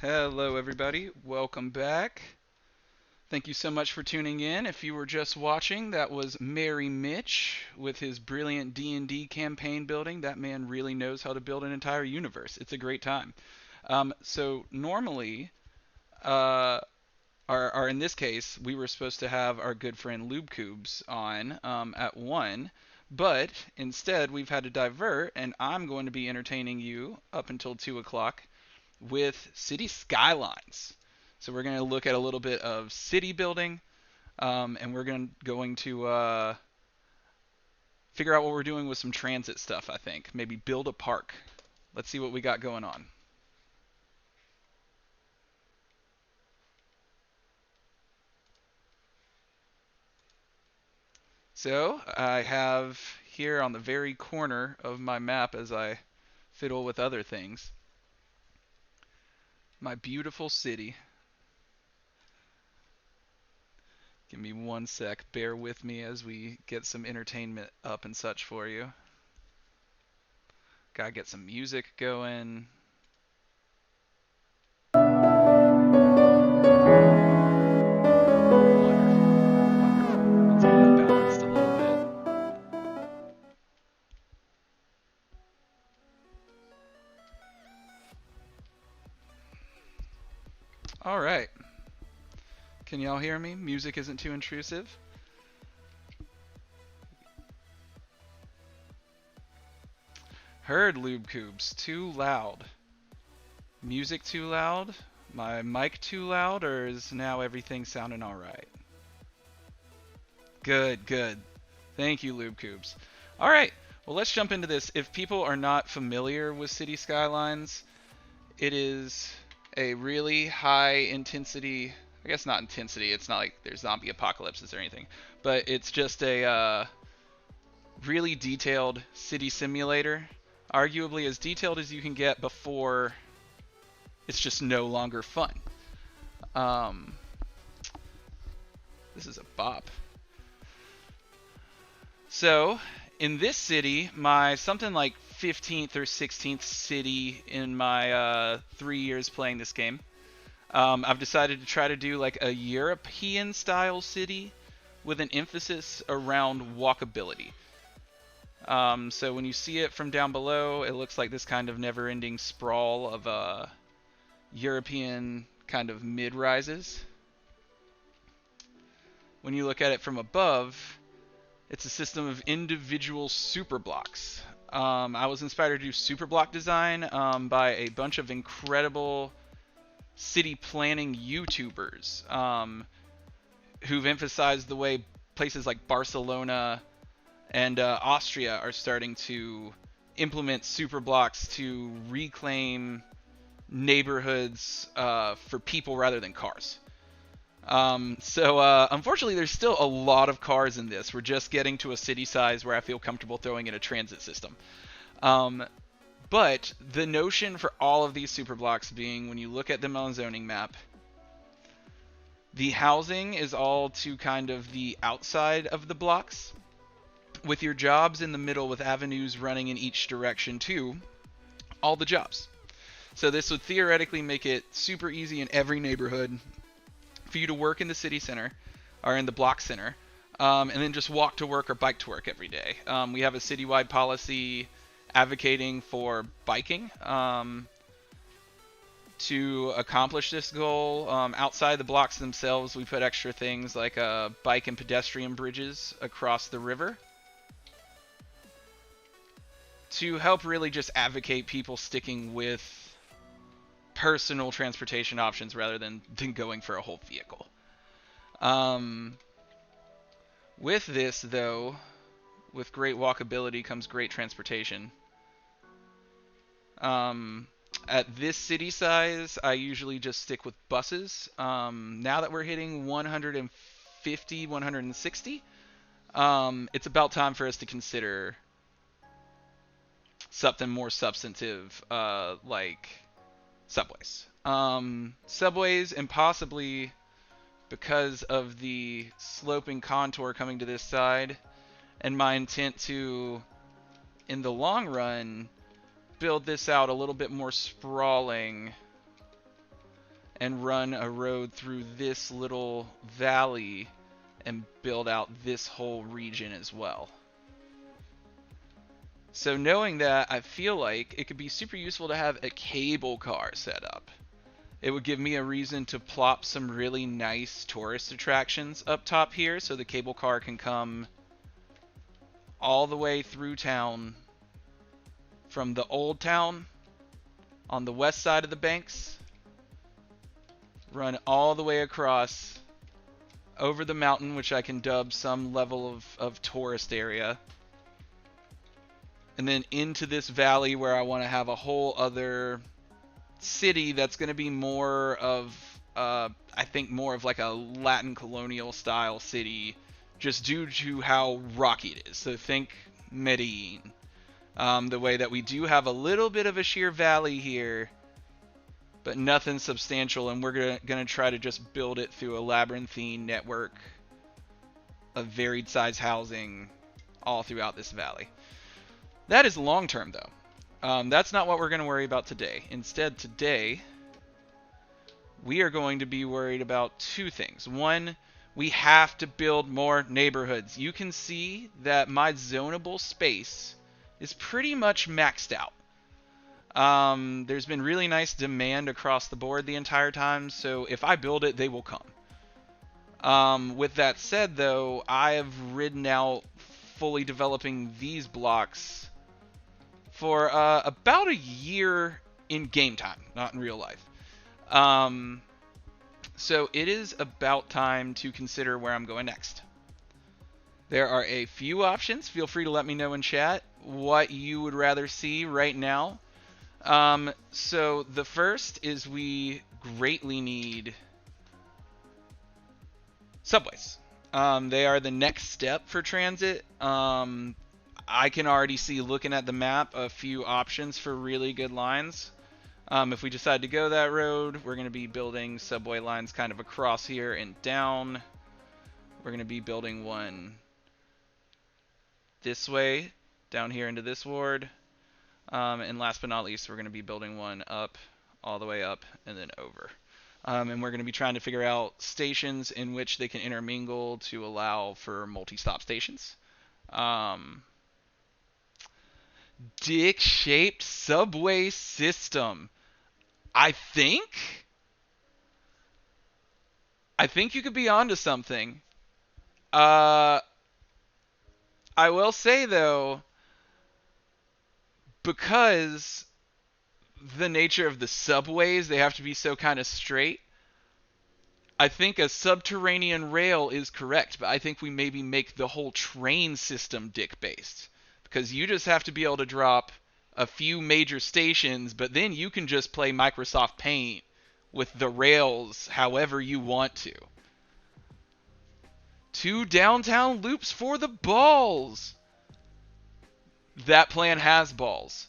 Hello, everybody. Welcome back. Thank you so much for tuning in. If you were just watching, that was Merry Mitch with his brilliant D&D campaign building. That man really knows how to build an entire universe. It's a great time. So normally, uh, or in this case, we were supposed to have our good friend Lube Cubes on at 1, but instead we've had to divert, and I'm going to be entertaining you up until 2 o'clock with City Skylines. So we're going to look at a little bit of city building, and we're going to figure out what we're doing with some transit stuff, I think. Maybe build a park. Let's see what we got going on. So I have here on the very corner of my map as I fiddle with other things, my beautiful city. Give me one sec. Bear with me as we get some entertainment up and such for you. Gotta get some music going. Wonderful. Let's get that balanced a little bit. All right. Can y'all hear me? Music isn't too intrusive. Heard Lube Cubes. Too loud. Music too loud? My mic too loud? Or is now everything sounding alright? Good, good. Thank you, Lube Cubes. Alright, well, let's jump into this. If people are not familiar with City Skylines, it is a really high intensity. I guess not intensity. It's not like there's zombie apocalypses or anything, but it's just a really detailed city simulator. Arguably as detailed as you can get before it's just no longer fun. Um, this is a bop. So, in this city, my something like 15th or 16th city in my 3 years playing this game, I've decided to try to do like a European style city with an emphasis around walkability. So when you see it from down below, it looks like this kind of never-ending sprawl of European kind of mid-rises. When you look at it from above, it's a system of individual superblocks. I was inspired to do superblock design by a bunch of incredible city planning YouTubers who've emphasized the way places like Barcelona and Austria are starting to implement superblocks to reclaim neighborhoods for people rather than cars. Unfortunately, there's still a lot of cars in this. We're just getting to a city size where I feel comfortable throwing in a transit system. But the notion for all of these superblocks being, when you look at them on a zoning map, the housing is all to kind of the outside of the blocks, with your jobs in the middle with avenues running in each direction to all the jobs. So this would theoretically make it super easy in every neighborhood for you to work in the city center or in the block center, and then just walk to work or bike to work every day. We have a citywide policy advocating for biking to accomplish this goal. Outside the blocks themselves, we put extra things like bike and pedestrian bridges across the river to help really just advocate people sticking with personal transportation options rather than going for a whole vehicle. With this, though, with great walkability comes great transportation. At this city size, I usually just stick with buses. Now that we're hitting 150, 160, it's about time for us to consider something more substantive, like subways. Subways, and possibly because of the sloping contour coming to this side, and my intent to, in the long run, build this out a little bit more sprawling, and run a road through this little valley and build out this whole region as well. So knowing that, I feel like it could be super useful to have a cable car set up. It would give me a reason to plop some really nice tourist attractions up top here so the cable car can come all the way through town from the old town on the west side of the banks, run all the way across over the mountain, which I can dub some level of tourist area, and then into this valley where I want to have a whole other city that's going to be more of, I think, more of like a Latin colonial style city, just due to how rocky it is. So think Medellin. The way that we do have a little bit of a sheer valley here, but nothing substantial, and we're going to try to just build it through a labyrinthine network of varied size housing all throughout this valley. That is long term, though. That's not what we're going to worry about today. Instead, today, we are going to be worried about two things. One, we have to build more neighborhoods. You can see that my zonable space is pretty much maxed out. There's been really nice demand across the board the entire time, so if I build it, they will come. With that said, though, I have ridden out fully developing these blocks for about a year in game time, not in real life. So it is about time to consider where I'm going next. There are a few options. Feel free to let me know in chat what you would rather see right now. So the first is we greatly need subways. They are the next step for transit. I can already see, looking at the map, a few options for really good lines. If we decide to go that road, we're going to be building subway lines kind of across here and down. We're going to be building one this way, down here into this ward. And last but not least, we're going to be building one up, all the way up, and then over. And we're going to be trying to figure out stations in which they can intermingle to allow for multi-stop stations. Dick-shaped subway system. I think you could be onto something. I will say, though, because the nature of the subways, they have to be so kind of straight, I think a subterranean rail is correct, but I think we maybe make the whole train system dick-based. Because you just have to be able to drop a few major stations, but then you can just play Microsoft Paint with the rails however you want to. 2 downtown loops for the balls. That plan has balls.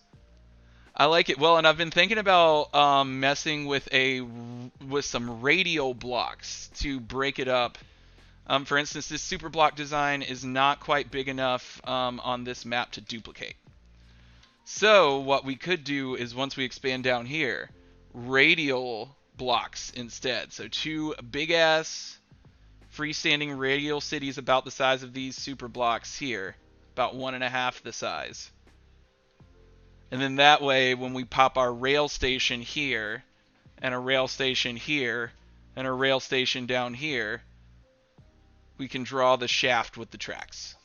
I like it. Well, and I've been thinking about messing with some radial blocks to break it up. For instance, this super block design is not quite big enough on this map to duplicate. So what we could do is, once we expand down here, radial blocks instead. So 2 big-ass freestanding radial cities about the size of these super blocks here, about 1.5 the size. And then that way, when we pop our rail station here, and a rail station here, and a rail station down here, we can draw the shaft with the tracks.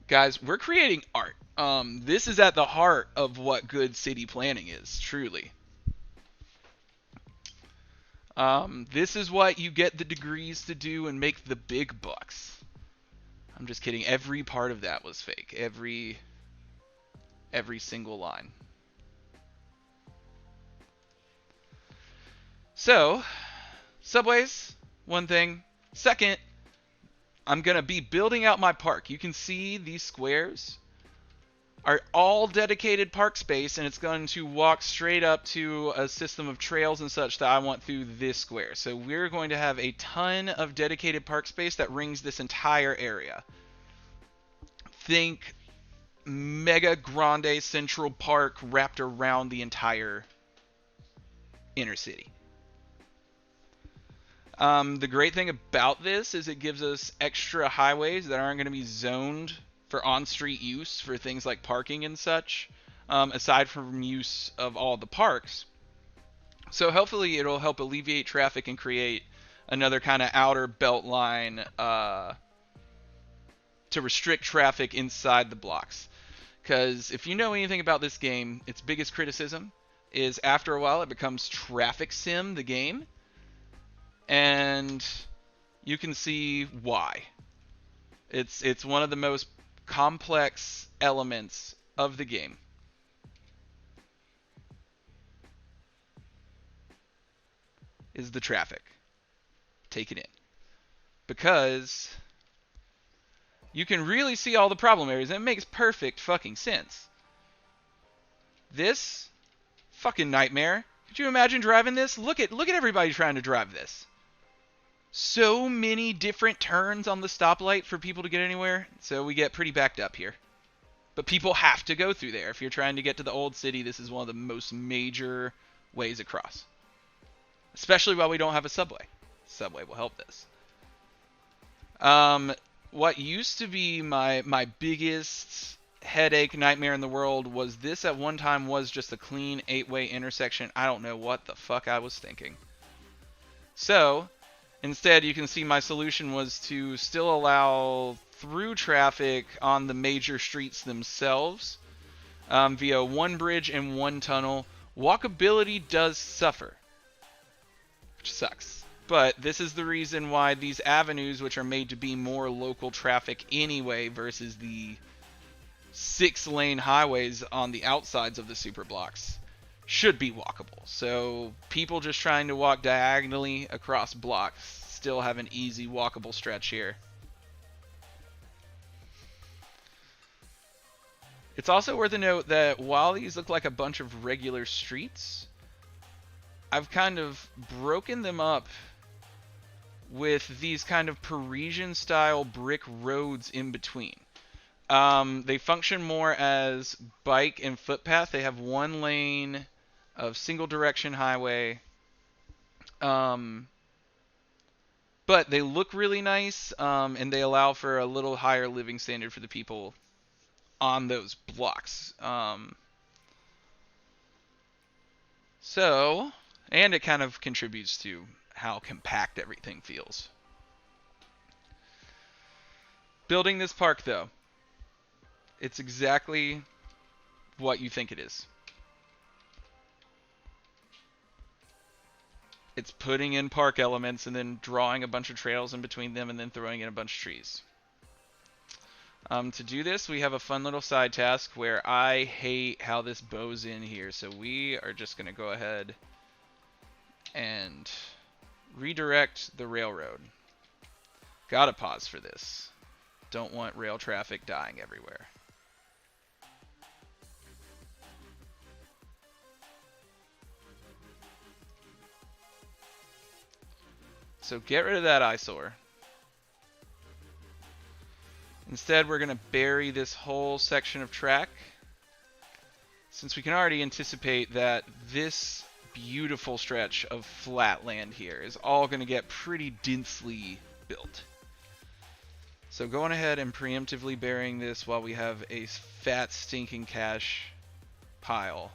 Guys, we're creating art. This is at the heart of what good city planning is, truly. This is what you get the degrees to do and make the big bucks. I'm just kidding. Every part of that was fake. Every single line. So, subways, one thing. Second, I'm going to be building out my park. You can see these squares are all dedicated park space, and it's going to walk straight up to a system of trails and such that I want through this square. So we're going to have a ton of dedicated park space that rings this entire area. Think mega grande Central Park wrapped around the entire inner city. The great thing about this is it gives us extra highways that aren't going to be zoned for on-street use for things like parking and such, aside from use of all the parks. So hopefully it'll help alleviate traffic and create another kind of outer belt line to restrict traffic inside the blocks. Because if you know anything about this game, its biggest criticism is after a while it becomes Traffic Sim, the game. And you can see why. It's one of the most complex elements of the game. Is the traffic. Take it in. Because you can really see all the problem areas, and it makes perfect fucking sense. This fucking nightmare. Could you imagine driving this? Look at everybody trying to drive this. So many different turns on the stoplight for people to get anywhere, so we get pretty backed up here. But people have to go through there. If you're trying to get to the old city, this is one of the most major ways across. Especially while we don't have a subway. Subway will help this. What used to be my biggest headache nightmare in the world was this at one time was just a clean 8-way intersection. I don't know what the fuck I was thinking. So instead, you can see my solution was to still allow through traffic on the major streets themselves via one bridge and one tunnel. Walkability does suffer, which sucks. But this is the reason why these avenues, which are made to be more local traffic anyway versus the 6-lane highways on the outsides of the super blocks, should be walkable. So people just trying to walk diagonally across blocks still have an easy walkable stretch here. It's also worth a note that while these look like a bunch of regular streets, I've kind of broken them up with these kind of Parisian style brick roads in between. They function more as bike and footpath. They have one lane of single direction highway. But they look really nice, and they allow for a little higher living standard for the people on those blocks. And it kind of contributes to how compact everything feels. Building this park, though, it's exactly what you think it is. It's putting in park elements and then drawing a bunch of trails in between them and then throwing in a bunch of trees. To do this, we have a fun little side task where I hate how this bows in here. So we are just going to go ahead and redirect the railroad. Gotta pause for this. Don't want rail traffic dying everywhere. So get rid of that eyesore. Instead, we're going to bury this whole section of track, since we can already anticipate that this beautiful stretch of flat land here is all going to get pretty densely built. So going ahead and preemptively burying this while we have a fat stinking cash pile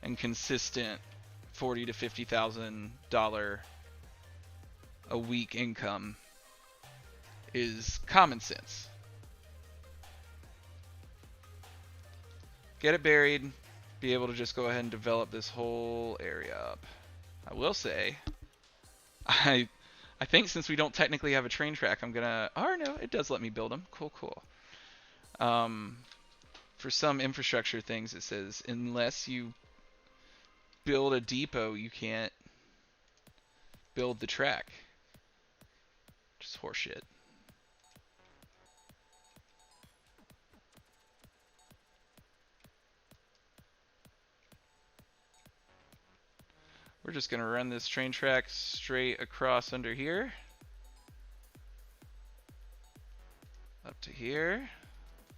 and consistent $40,000 to $50,000 a week income is common sense. Get it buried, be able to just go ahead and develop this whole area up. I will say, I think since we don't technically have a train track, I'm gonna, oh no, it does let me build them. Cool. For some infrastructure things, it says unless you build a depot, you can't build the track. Just horseshit. We're just gonna run this train track straight across under here. Up to here.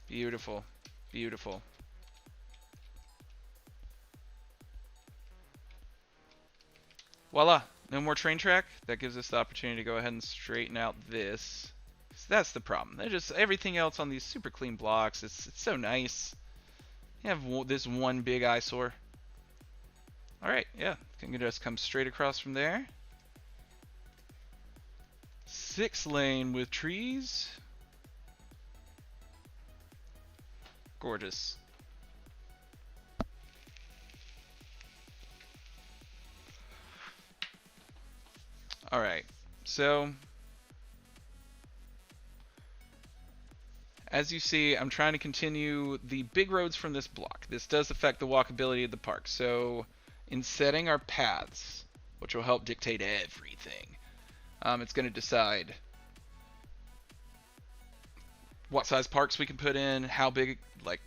Beautiful. Beautiful. Voila, no more train track. That gives us the opportunity to go ahead and straighten out this. So that's the problem. They're just everything else on these super clean blocks. It's so nice. You have this one big eyesore. All right, yeah, can just come straight across from there. 6-lane with trees. Gorgeous. All right, so as you see, I'm trying to continue the big roads from this block. This does affect the walkability of the park. So in setting our paths, which will help dictate everything, it's going to decide what size parks we can put in, how big, like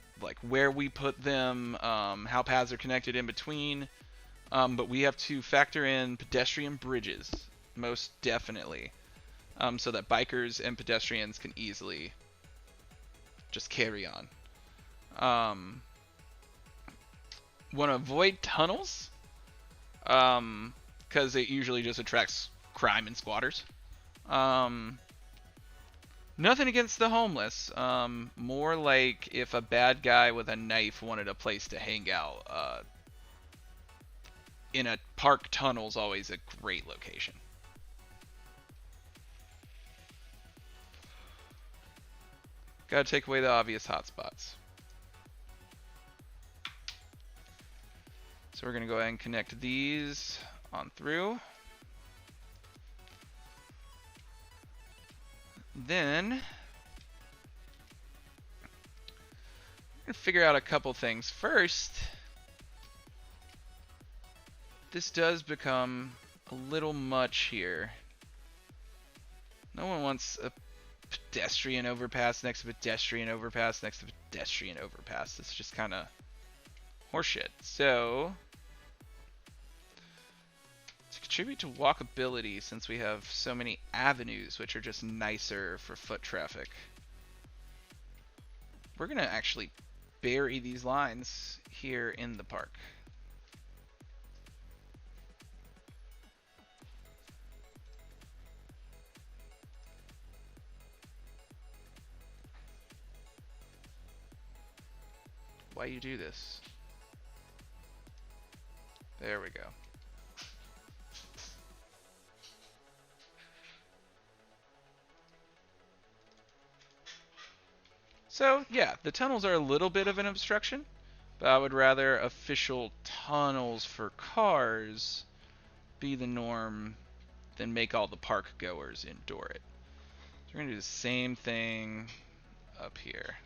where we put them, how paths are connected in between. But we have to factor in pedestrian bridges, most definitely, so that bikers and pedestrians can easily just carry on. Want to avoid tunnels, because it usually just attracts crime and squatters. Nothing against the homeless. More like if a bad guy with a knife wanted a place to hang out. In a park, tunnel's always a great location. Gotta take away the obvious hotspots. So we're gonna go ahead and connect these on through. Then we're gonna figure out a couple things. First, this does become a little much here. No one wants a pedestrian overpass next to pedestrian overpass next to pedestrian overpass. It's just kind of horseshit. So, to contribute to walkability, since we have so many avenues which are just nicer for foot traffic, we're going to actually bury these lines here in the park. Why you do this? There we go. So yeah, the tunnels are a little bit of an obstruction, but I would rather official tunnels for cars be the norm than make all the park goers endure it. So we're gonna do the same thing up here.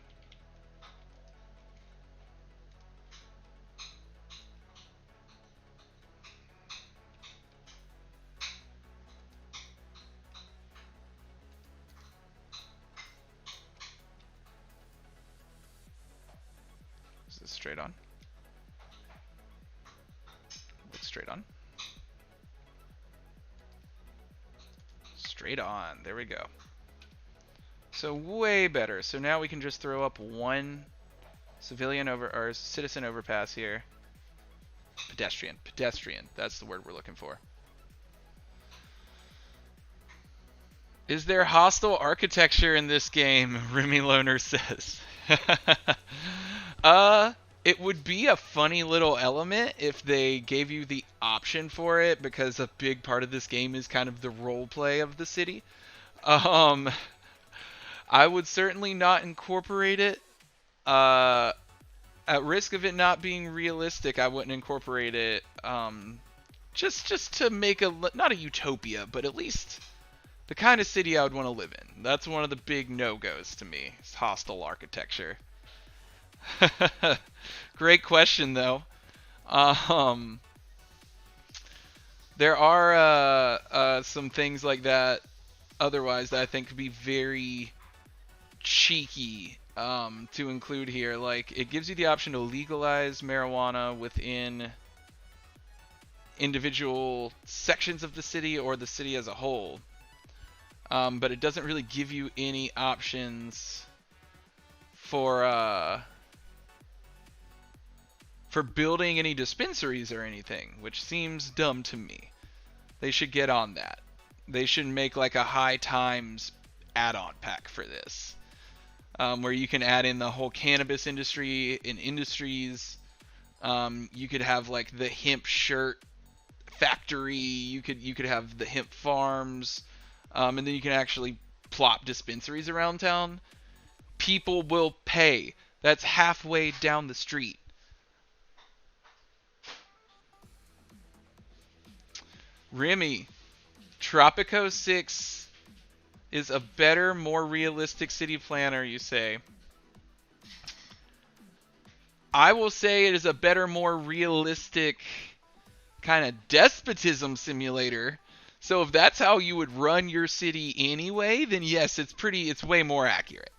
Is this straight on? Looks straight on. Straight on. There we go. So way better. So now we can just throw up one citizen overpass here. Pedestrian. That's the word we're looking for. Is there hostile architecture in this game? Remy Loner says. It would be a funny little element if they gave you the option for it, because a big part of this game is kind of the role play of the city. I would certainly not incorporate it. At risk of it not being realistic, I wouldn't incorporate it. Just to make not a utopia, but at least the kind of city I would want to live in. That's one of the big no-goes to me. It's hostile architecture. Great question, though. There are some things like that otherwise that I think could be very cheeky to include here. Like, it gives you the option to legalize marijuana within individual sections of the city or the city as a whole. But it doesn't really give you any options for building any dispensaries or anything, which seems dumb to me. They should get on that. They should make like a high times add-on pack for this, where you can add in the whole cannabis industry and industries. You could have like the hemp shirt factory. You could have the hemp farms, and then you can actually plop dispensaries around town. People will pay. That's halfway down the street. Remy, Tropico 6 is a better, more realistic city planner, you say. I will say it is a better, more realistic kind of despotism simulator. So if that's how you would run your city anyway, then yes, it's way more accurate.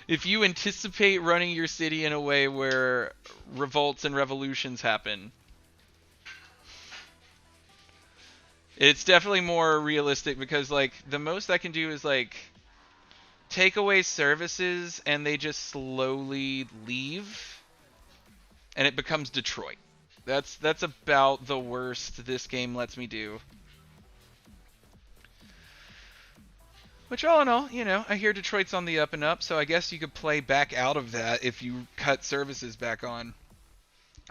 If you anticipate running your city in a way where revolts and revolutions happen, it's definitely more realistic, because like the most I can do is like take away services and they just slowly leave and it becomes Detroit. That's about the worst this game lets me do. Which all in all, I hear Detroit's on the up and up, so I guess you could play back out of that if you cut services back on.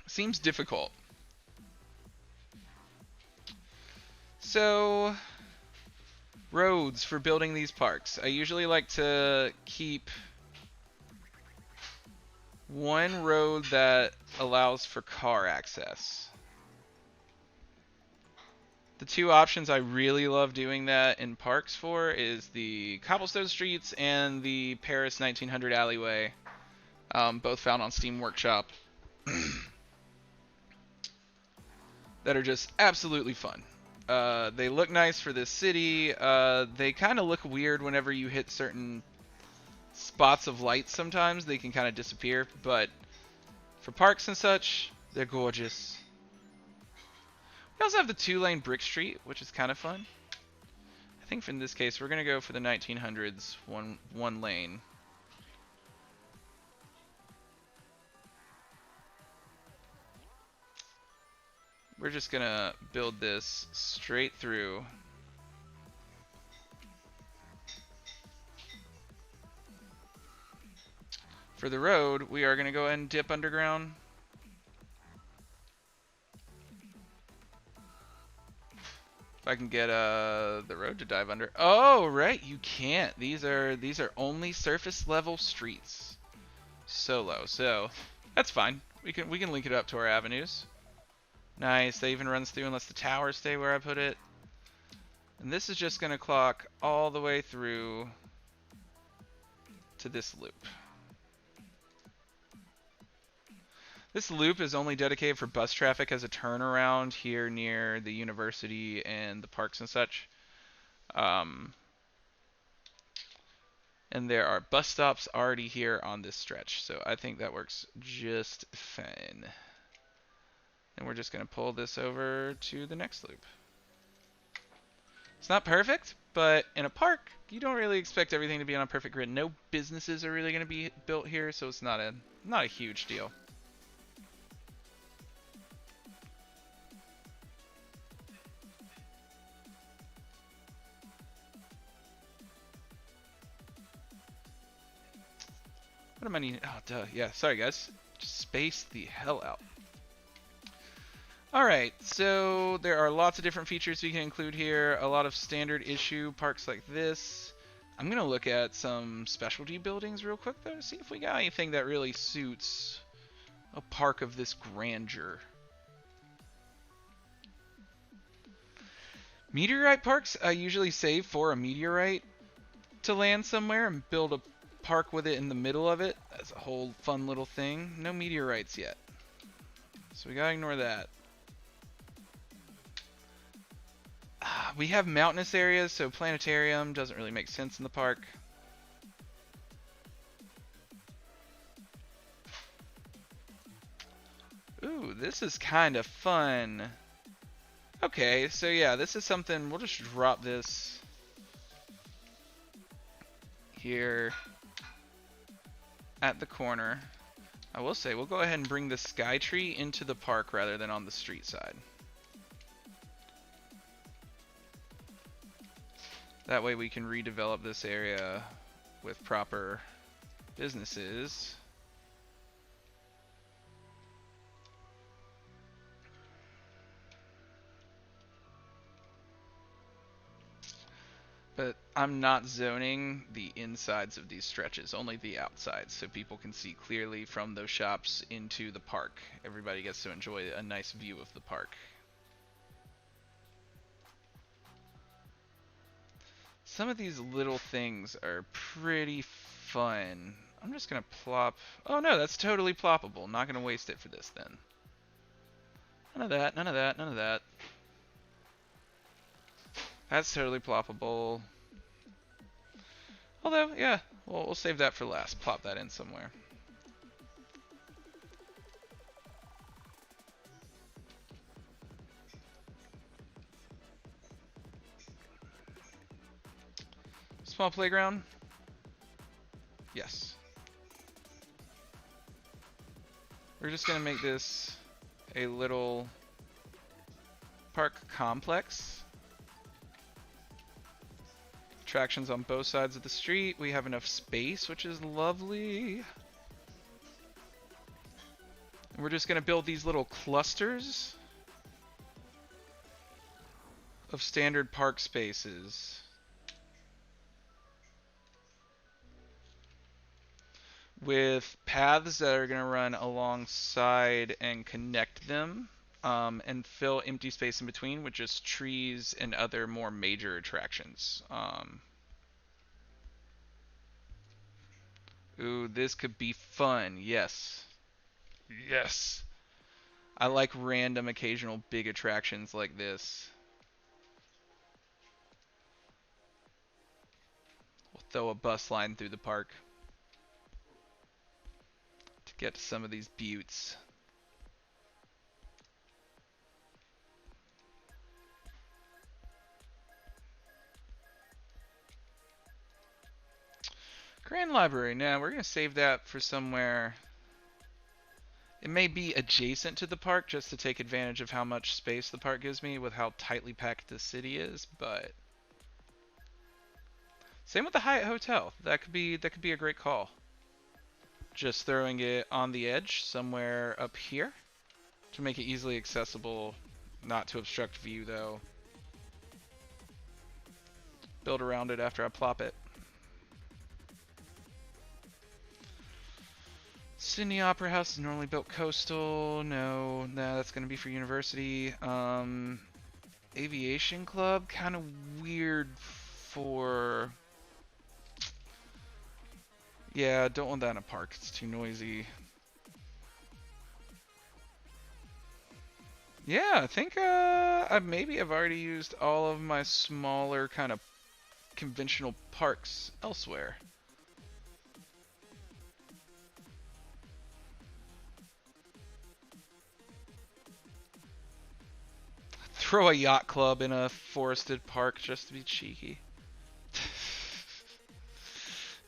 Seems difficult. So, roads for building these parks. I usually like to keep one road that allows for car access. The two options I really love doing that in parks for is the cobblestone streets and the Paris 1900 alleyway, both found on Steam Workshop, that are just absolutely fun. They look nice for this city. They kind of look weird whenever you hit certain spots of light sometimes. They can kind of disappear, but for parks and such, they're gorgeous. We also have the 2-lane brick street, which is kind of fun. I think in this case, we're going to go for the 1900s one lane. We're just going to build this straight through. For the road, we are going to go ahead and dip underground. If I can get the road to dive under. Oh, right, you can't. These are only surface level streets. Solo, so that's fine. We can link it up to our avenues. Nice. That even runs through and lets the towers stay where I put it. And this is just going to clock all the way through to this loop. This loop is only dedicated for bus traffic as a turnaround here near the university and the parks and such. And there are bus stops already here on this stretch, so I think that works just fine. And we're just going to pull this over to the next loop. It's not perfect, but in a park, you don't really expect everything to be on a perfect grid. No businesses are really going to be built here, so it's not a huge deal. What am I needing? Oh, duh. Yeah, sorry, guys. Just space the hell out. Alright, so there are lots of different features we can include here. A lot of standard issue parks like this. I'm going to look at some specialty buildings real quick, though, to see if we got anything that really suits a park of this grandeur. Meteorite Parks, I usually save for a meteorite to land somewhere and build a park with it in the middle of it. That's a whole fun little thing. No meteorites yet, so we gotta ignore that. We have mountainous areas, so planetarium doesn't really make sense in the park. Ooh, this is kind of fun. Okay, so yeah, this is something, we'll just drop this here at the corner. I will say, we'll go ahead and bring the sky tree into the park rather than on the street side. That way we can redevelop this area with proper businesses. But I'm not zoning the insides of these stretches, only the outsides, so people can see clearly from those shops into the park. Everybody gets to enjoy a nice view of the park. Some of these little things are pretty fun. I'm just gonna plop... Oh no, that's totally ploppable. Not gonna waste it for this then. None of that, none of that, none of that. That's totally ploppable. Although, yeah, we'll save that for last. Plop that in somewhere. Small playground? Yes. We're just gonna make this a little park complex. Attractions on both sides of the street. We have enough space, which is lovely. And we're just gonna build these little clusters of standard park spaces. With paths that are going to run alongside and connect them, and fill empty space in between with just trees and other more major attractions. Ooh, this could be fun. Yes. Yes. I like random occasional big attractions like this. We'll throw a bus line through the park to get to some of these buttes. Grand Library. Now, we're going to save that for somewhere. It may be adjacent to the park just to take advantage of how much space the park gives me with how tightly packed the city is, but same with the Hyatt Hotel. That could be a great call. Just throwing it on the edge somewhere up here to make it easily accessible, not to obstruct view though. Build around it after I plop it. Sydney Opera House is normally built coastal. No, that's going to be for university. Aviation Club, kind of weird for... Yeah, don't want that in a park. It's too noisy. Yeah, I think maybe I've already used all of my smaller kind of conventional parks elsewhere. Throw a yacht club in a forested park just to be cheeky.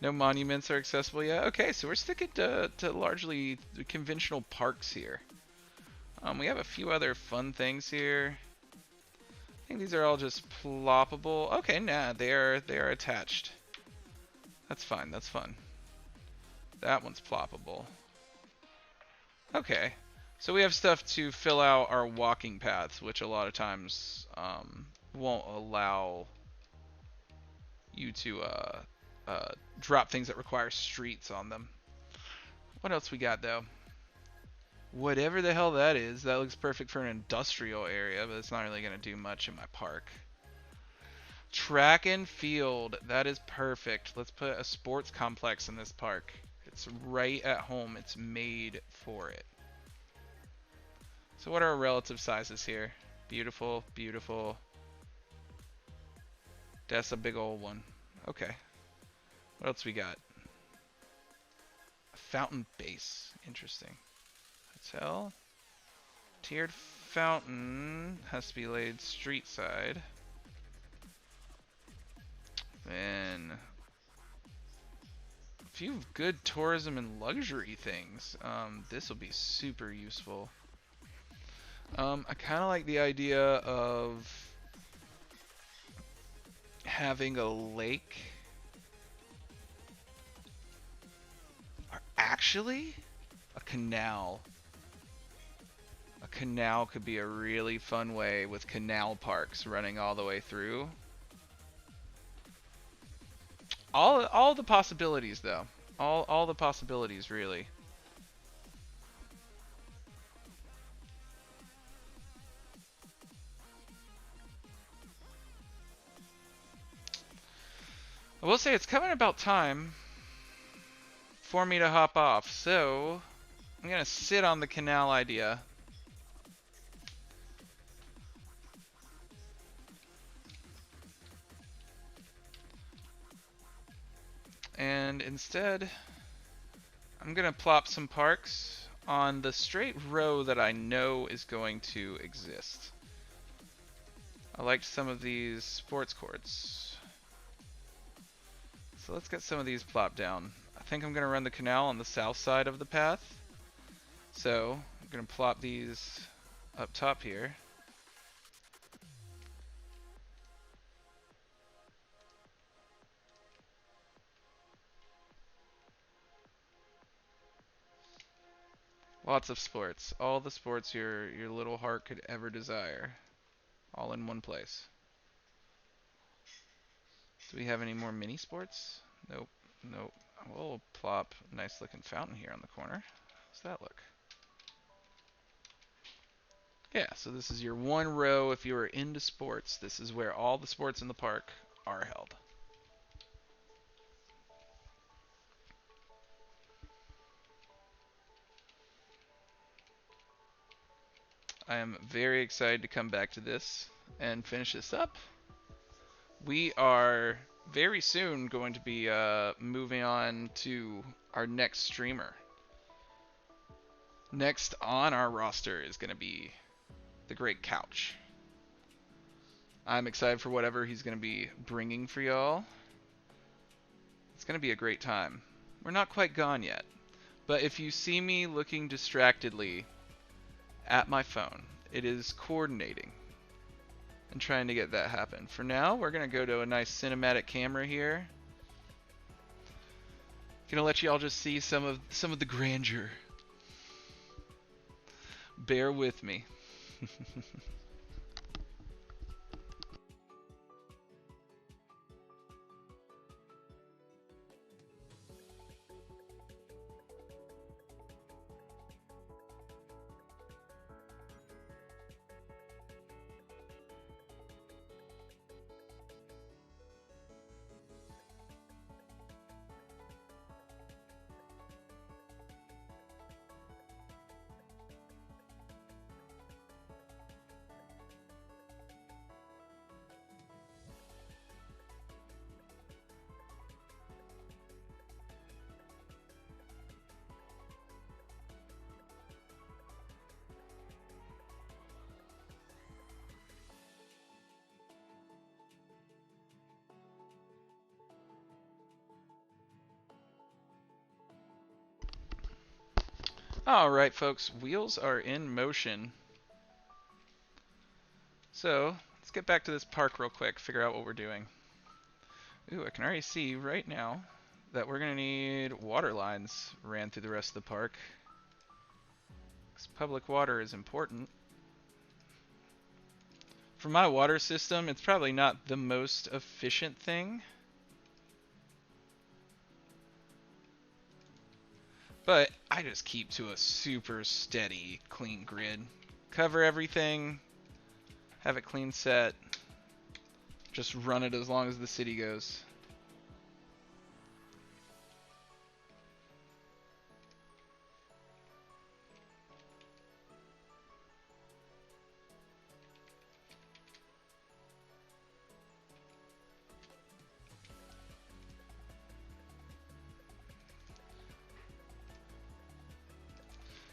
No monuments are accessible yet. Okay, so we're sticking to largely conventional parks here. We have a few other fun things here. I think these are all just ploppable. Okay, nah, they are attached. That's fine. That's fun. That one's ploppable. Okay. So we have stuff to fill out our walking paths, which a lot of times won't allow you to drop things that require streets on them. What else we got though? Whatever the hell that is, that looks perfect for an industrial area, but it's not really going to do much in my park. Track and field, that is perfect. Let's put a sports complex in this park. It's right at home. It's made for it. So what are our relative sizes here? Beautiful, beautiful. That's a big old one. Okay. What else we got? A fountain base. Interesting. Hotel. Tiered fountain has to be laid street side. Then a few good tourism and luxury things. This will be super useful. I kind of like the idea of having a lake. Or actually, a canal. A canal could be a really fun way with canal parks running all the way through. All the possibilities though. All the possibilities really. I will say it's coming about time for me to hop off, so I'm gonna sit on the canal idea. And instead, I'm gonna plop some parks on the straight row that I know is going to exist. I liked some of these sports courts. So let's get some of these plopped down. I think I'm gonna run the canal on the south side of the path. So I'm gonna plop these up top here. Lots of sports. All the sports your little heart could ever desire. All in one place. Do we have any more mini sports? Nope. Nope. We'll plop a nice looking fountain here on the corner. How's that look? Yeah, so this is your one row if you are into sports. This is where all the sports in the park are held. I am very excited to come back to this and finish this up. We are very soon going to be moving on to our next streamer. Next on our roster is going to be the Great Couch. I'm excited for whatever he's going to be bringing for y'all. It's going to be a great time. We're not quite gone yet, but if you see me looking distractedly at my phone, it is coordinating and trying to get that happen. For now, we're going to go to a nice cinematic camera here. Gonna let y'all just see some of the grandeur. Bear with me. Alright folks, wheels are in motion. So, let's get back to this park real quick, figure out what we're doing. Ooh, I can already see right now that we're going to need water lines ran through the rest of the park. Because public water is important. For my water system, it's probably not the most efficient thing. But I just keep to a super steady, clean grid. Cover everything, have it clean set, just run it as long as the city goes.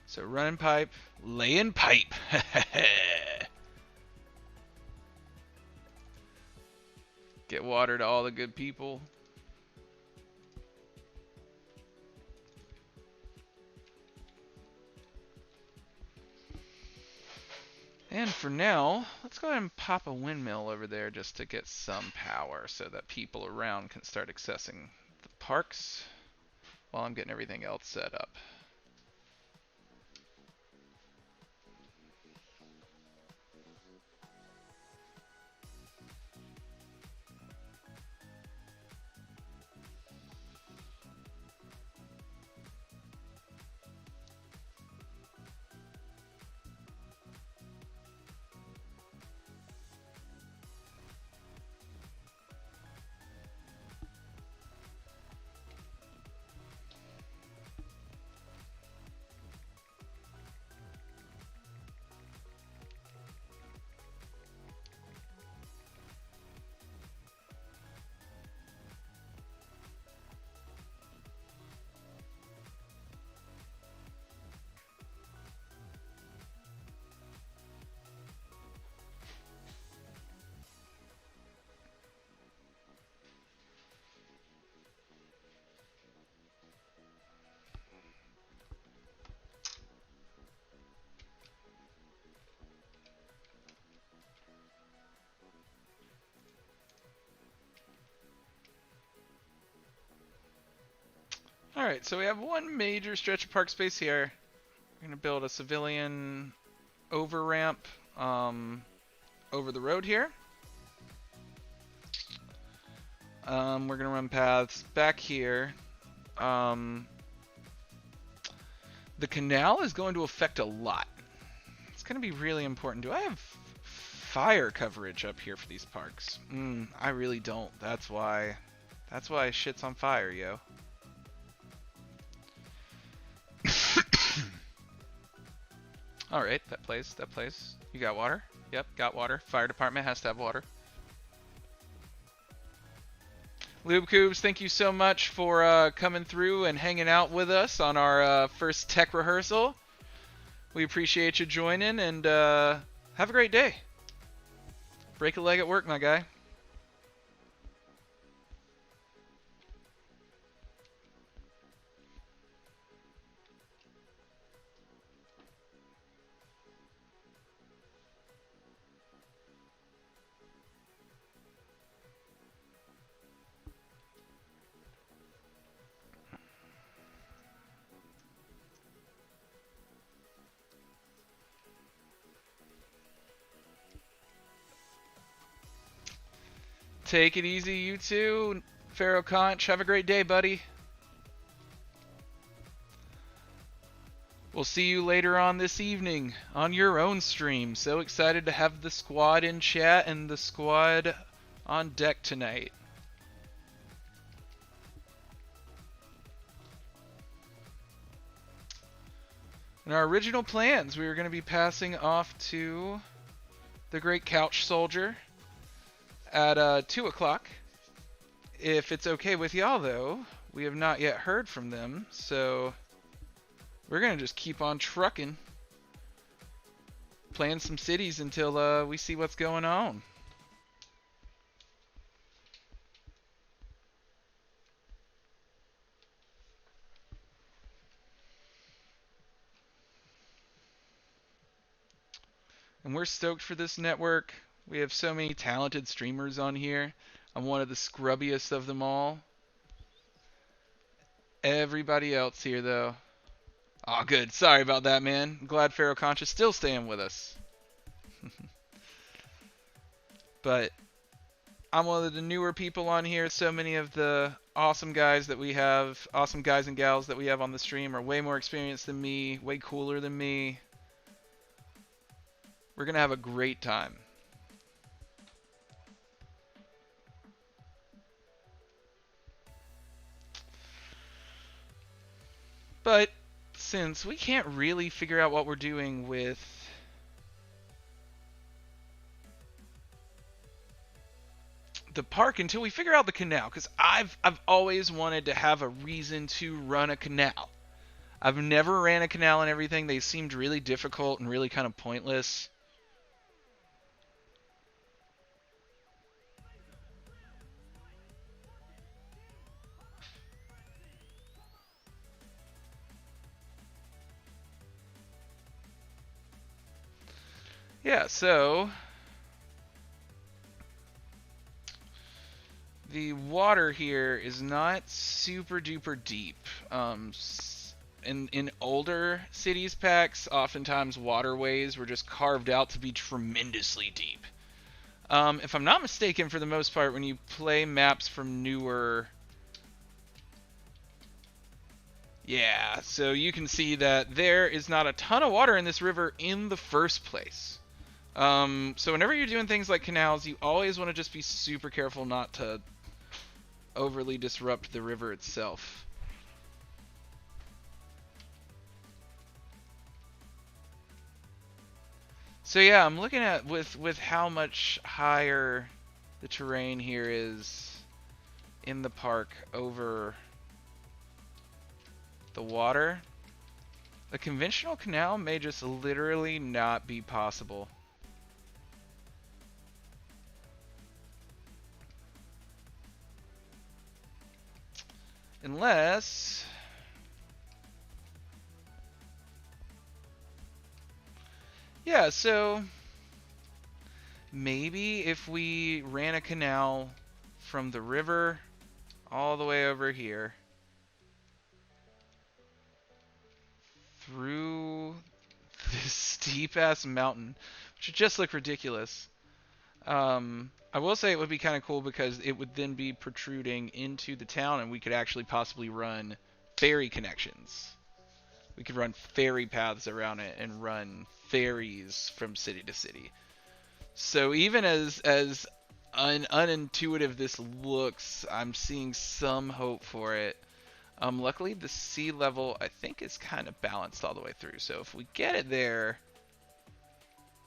So running pipe, laying pipe. Get water to all the good people. And for now, let's go ahead and pop a windmill over there just to get some power so that people around can start accessing the parks while I'm getting everything else set up. Alright, so we have one major stretch of park space here. We're going to build a civilian over ramp over the road here. We're going to run paths back here. The canal is going to affect a lot. It's going to be really important. Do I have fire coverage up here for these parks? I really don't. That's why shit's on fire, yo. Alright, that place. You got water? Yep, got water. Fire department has to have water. Lube Coobs, thank you so much for coming through and hanging out with us on our first tech rehearsal. We appreciate you joining, and have a great day. Break a leg at work, my guy. Take it easy, you too. Pharaoh Conch, have a great day, buddy. We'll see you later on this evening on your own stream. So excited to have the squad in chat and the squad on deck tonight. In our original plans, we were going to be passing off to the Great Couch Soldier at 2 o'clock. If it's okay with y'all, though, we have not yet heard from them, so we're going to just keep on trucking, playing some cities until we see what's going on. And we're stoked for this network. We have so many talented streamers on here. I'm one of the scrubbiest of them all. Everybody else here, though. Oh, good. Sorry about that, man. I'm glad Pharaoh Conch is still staying with us. But I'm one of the newer people on here. So many of the awesome guys that we have, awesome guys and gals that we have on the stream are way more experienced than me, way cooler than me. We're going to have a great time. But since we can't really figure out what we're doing with the park until we figure out the canal, because I've always wanted to have a reason to run a canal. I've never ran a canal and everything. They seemed really difficult and really kind of pointless. Yeah, so the water here is not super duper deep. In older cities packs, oftentimes waterways were just carved out to be tremendously deep. If I'm not mistaken, for the most part, when you play maps from newer... Yeah, so you can see that there is not a ton of water in this river in the first place. So whenever you're doing things like canals, you always want to just be super careful not to overly disrupt the river itself. So yeah, I'm looking at with how much higher the terrain here is in the park over the water. A conventional canal may just literally not be possible. Unless... Yeah, so maybe if we ran a canal from the river all the way over here through this steep ass mountain, which would just look ridiculous. I will say it would be kind of cool because it would then be protruding into the town, and we could actually possibly run ferry connections. We could run ferry paths around it and run ferries from city to city. So even as unintuitive this looks, I'm seeing some hope for it. Luckily, the sea level, I think, is kind of balanced all the way through. So if we get it there,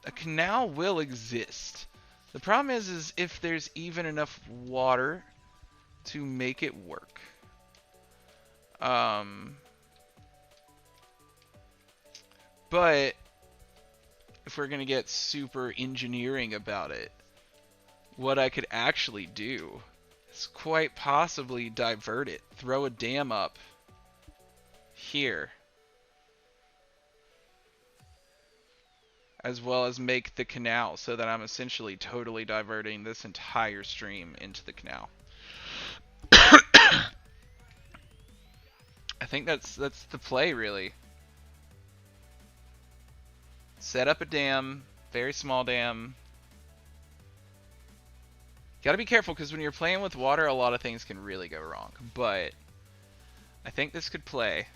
a canal will exist. The problem is if there's even enough water to make it work. But if we're going to get super engineering about it, what I could actually do is quite possibly divert it. Throw a dam up here, as well as make the canal so that I'm essentially totally diverting this entire stream into the canal. I think that's the play, really. Set up a dam, very small dam. Gotta be careful, because when you're playing with water, a lot of things can really go wrong. But I think this could play.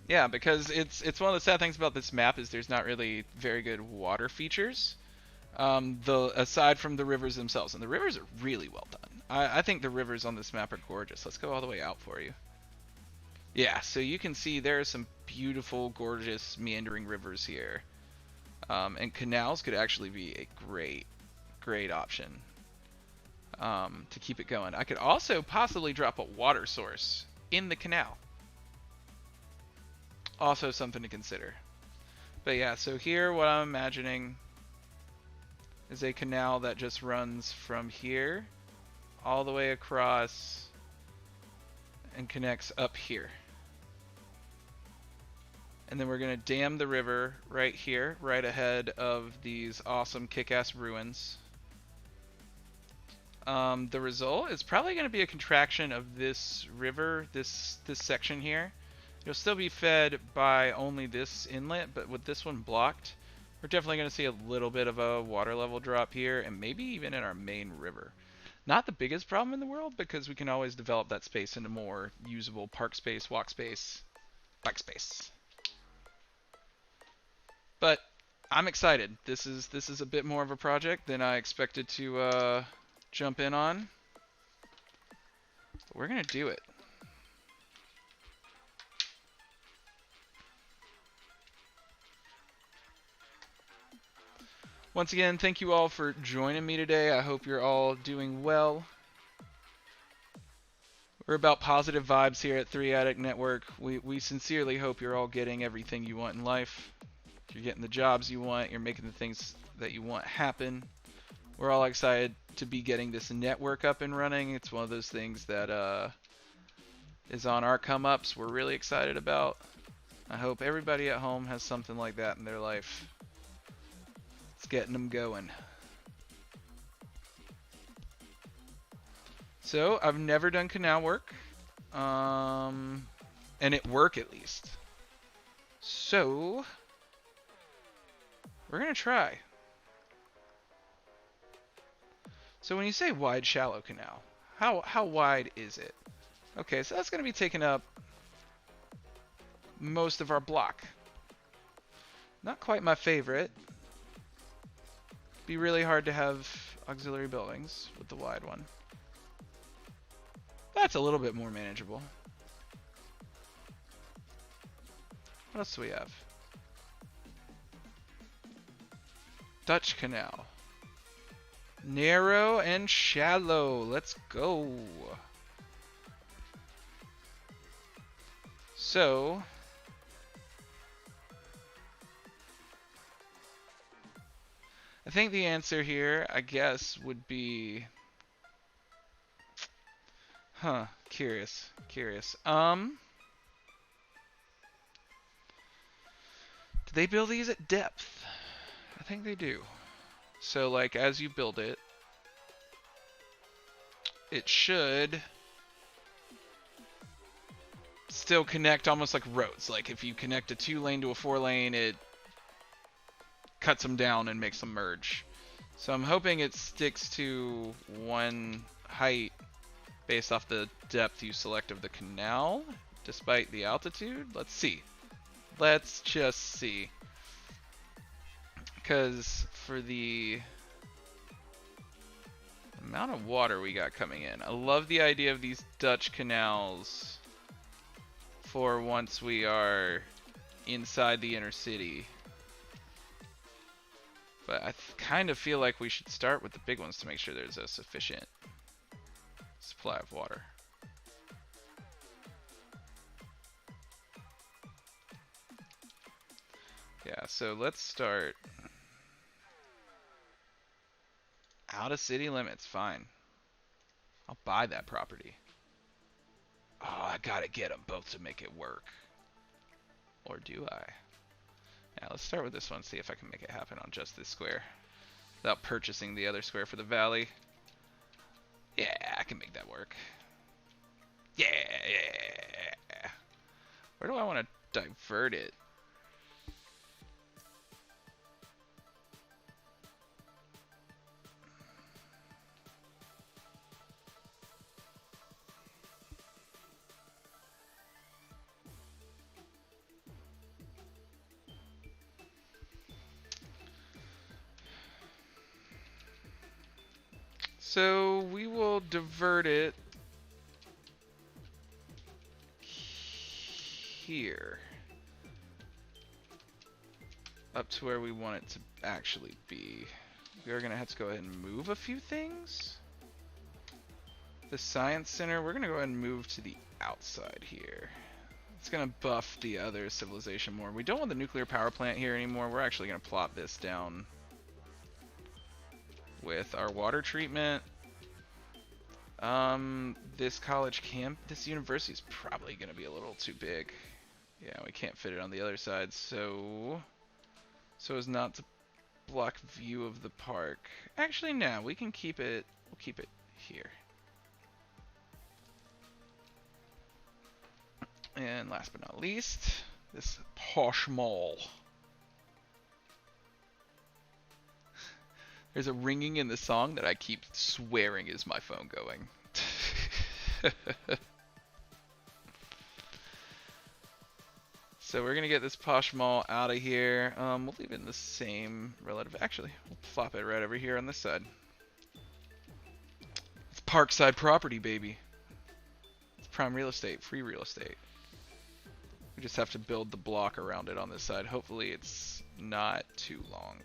Yeah, because it's one of the sad things about this map is there's not really very good water features. Aside from the rivers themselves, and the rivers are really well done. I think the rivers on this map are gorgeous. Let's go all the way out for you. Yeah, so you can see there are some beautiful, gorgeous, meandering rivers here. And canals could actually be a great option to keep it going. I could also possibly drop a water source in the canal. Also something to consider. But yeah, so here what I'm imagining is a canal that just runs from here all the way across and connects up here. And then we're going to dam the river right here, right ahead of these awesome kick-ass ruins. The result is probably going to be a contraction of this river, this section here. You'll still be fed by only this inlet, but with this one blocked, we're definitely going to see a little bit of a water level drop here, and maybe even in our main river. Not the biggest problem in the world, because we can always develop that space into more usable park space, walk space, bike space. But I'm excited. This is a bit more of a project than I expected to jump in on. But we're going to do it. Once again, thank you all for joining me today. I hope you're all doing well. We're about positive vibes here at 3 Addict Network. We sincerely hope you're all getting everything you want in life. You're getting the jobs you want. You're making the things that you want happen. We're all excited to be getting this network up and running. It's one of those things that is on our come-ups we're really excited about. I hope everybody at home has something like that in their life. It's getting them going. So, I've never done canal work. And it work at least. So, we're going to try. So when you say wide, shallow canal, how wide is it? Okay, so that's going to be taking up most of our block. Not quite my favorite. Be really hard to have auxiliary buildings with the wide one. That's a little bit more manageable. What else do we have? Dutch Canal. Narrow and shallow. Let's go. So, I think the answer here, I guess, would be... Curious. Do they build these at depth? I think they do. So, like, as you build it, it should still connect almost like roads. Like, if you connect a 2-lane to a 4-lane, it cuts them down and makes them merge. So I'm hoping it sticks to one height based off the depth you select of the canal, despite the altitude. Let's see. Let's just see. Because for the amount of water we got coming in, I love the idea of these Dutch canals for once we are inside the inner city. But I kind of feel like we should start with the big ones to make sure there's a sufficient supply of water. Yeah, so let's start out of city limits. Fine. I'll buy that property. Oh, I gotta get them both to make it work. Or do I? Yeah, let's start with this one, see if I can make it happen on just this square without purchasing the other square for the valley. Yeah, I can make that work. Yeah. Where do I want to divert it? So we will divert it here up to where we want it to actually be. We are going to have to go ahead and move a few things. The science center, we're going to go ahead and move to the outside here. It's going to buff the other civilization more. We don't want the nuclear power plant here anymore. We're actually going to plop this down with our water treatment. This college camp, this university is probably going to be a little too big. Yeah, we can't fit it on the other side, so as not to block view of the park. Actually, no, we can keep it, we'll keep it here. And last but not least, this posh mall. There's a ringing in the song that I keep swearing is my phone going. So we're gonna get this posh mall out of here. We'll leave it in the same relative. Actually, we'll flop it right over here on this side. It's parkside property, baby. It's prime real estate, free real estate. We just have to build the block around it on this side. Hopefully it's not too long.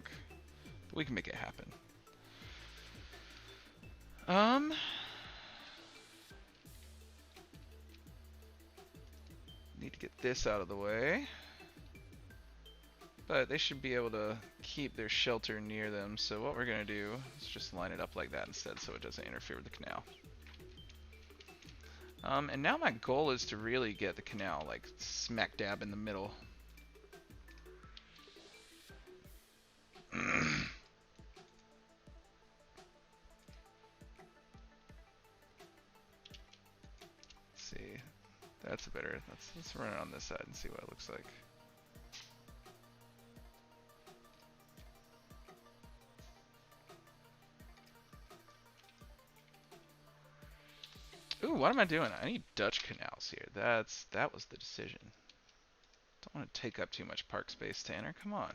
But we can make it happen. Need to get this out of the way. But they should be able to keep their shelter near them. So what we're going to do is just line it up like that instead so it doesn't interfere with the canal. And now my goal is to really get the canal like smack dab in the middle. That's a better. Let's run it on this side and see what it looks like. Ooh, what am I doing? I need Dutch canals here. That was the decision. Don't want to take up too much park space, Tanner. Come on.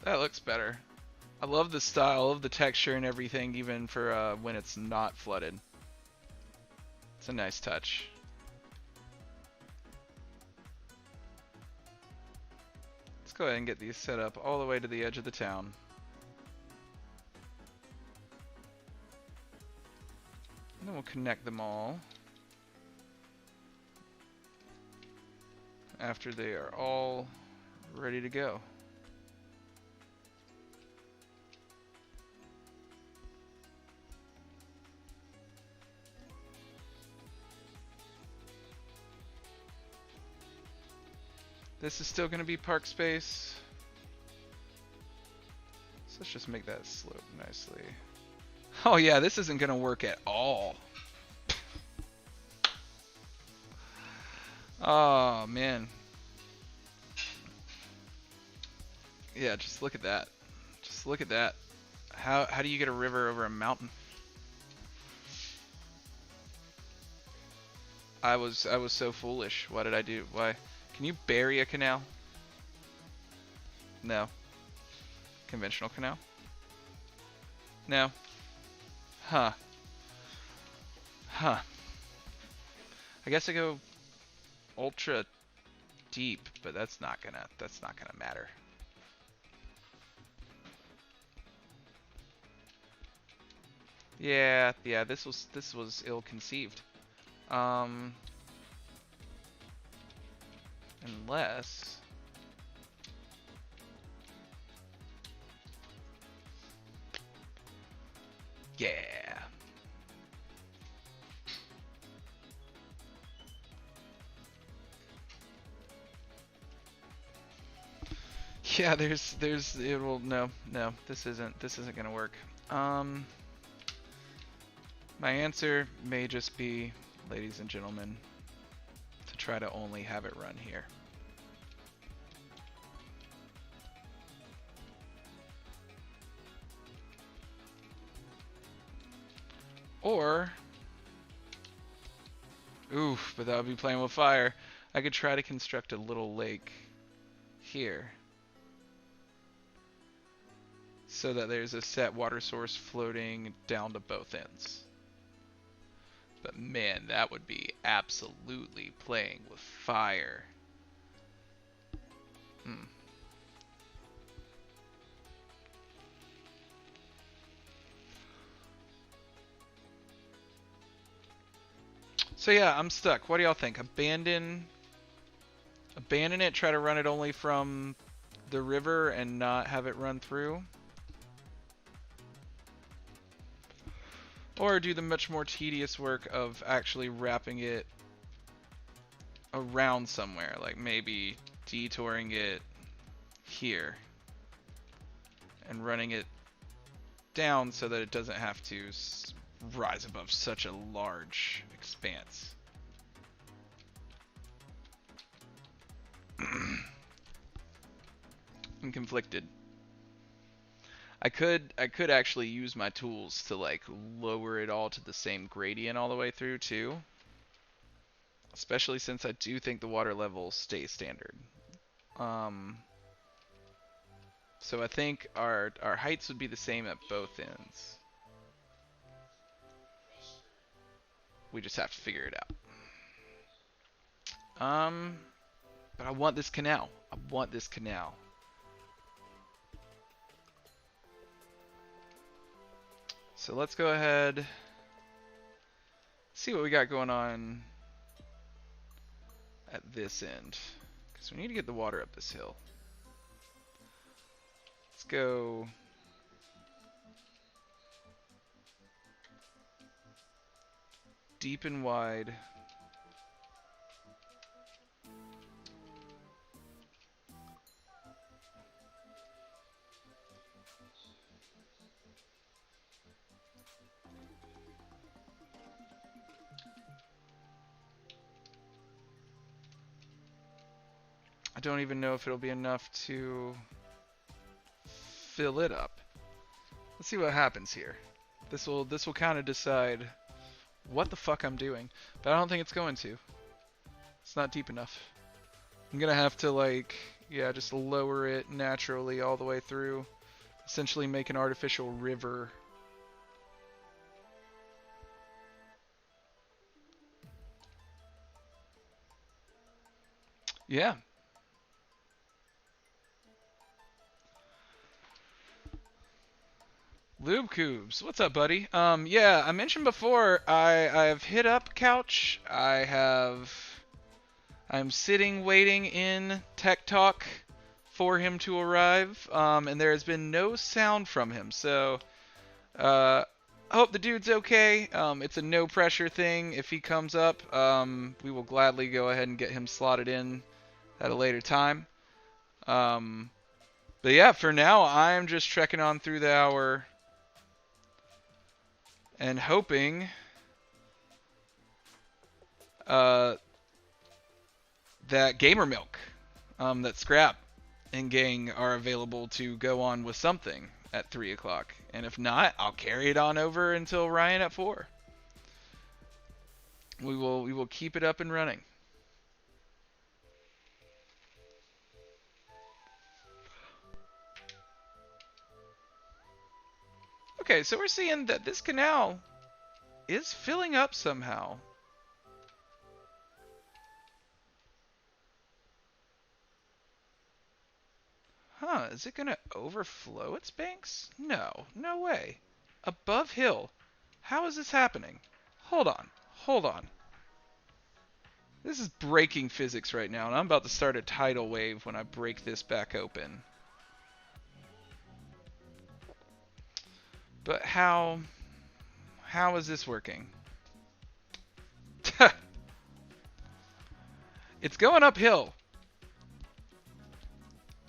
That looks better. I love the style, I love the texture and everything, even for when it's not flooded. It's a nice touch. Let's go ahead and get these set up all the way to the edge of the town. And then we'll connect them all after they are all ready to go. This is still going to be park space. So let's just make that slope nicely. Oh yeah, this isn't going to work at all. Oh man. Yeah, just look at that. Just look at that. How do you get a river over a mountain? I was so foolish. What did I do? Why? Can you bury a canal? No. Conventional canal? No. Huh. Huh. I guess I go ultra deep, but that's not gonna matter. Yeah, this was ill-conceived. Unless yeah. Yeah, it will no, this isn't gonna work. My answer may just be, ladies and gentlemen, to try to only have it run here. Or, oof, but that would be playing with fire. I could try to construct a little lake here, so that there's a set water source floating down to both ends. But man, that would be absolutely playing with fire. So yeah, I'm stuck. What do y'all think? Abandon it, try to run it only from the river and not have it run through? Or do the much more tedious work of actually wrapping it around somewhere, like maybe detouring it here and running it down so that it doesn't have to rise above such a large expanse. I'm conflicted. I could actually use my tools to like lower it all to the same gradient all the way through too. Especially since I do think the water level stays standard. So I think our heights would be the same at both ends. We just have to figure it out. But I want this canal. I want this canal. So let's go ahead, see what we got going on at this end, because we need to get the water up this hill. Let's go deep and wide. I don't even know if it'll be enough to fill it up. Let's see what happens here. This will kind of decide what the fuck I'm doing, but I don't think it's going to. It's not deep enough. I'm gonna have to, like, yeah, just lower it naturally all the way through. Essentially make an artificial river. Yeah. Lube Cubes, what's up, buddy? Yeah, I mentioned before, I've hit up Couch. I'm sitting waiting in Tech Talk for him to arrive, and there has been no sound from him. So, I hope the dude's okay. It's a no pressure thing. If he comes up, we will gladly go ahead and get him slotted in at a later time. But yeah, for now, I'm just trekking on through the hour and hoping that Gamer Milk, that Scrap and Gang are available to go on with something at 3 o'clock. And if not, I'll carry it on over until Ryan at 4. We will keep it up and running. Okay, so we're seeing that this canal is filling up somehow. Huh, is it gonna overflow its banks? No, no way. Above hill. How is this happening? Hold on, hold on. This is breaking physics right now, and I'm about to start a tidal wave when I break this back open. But how is this working? It's going uphill.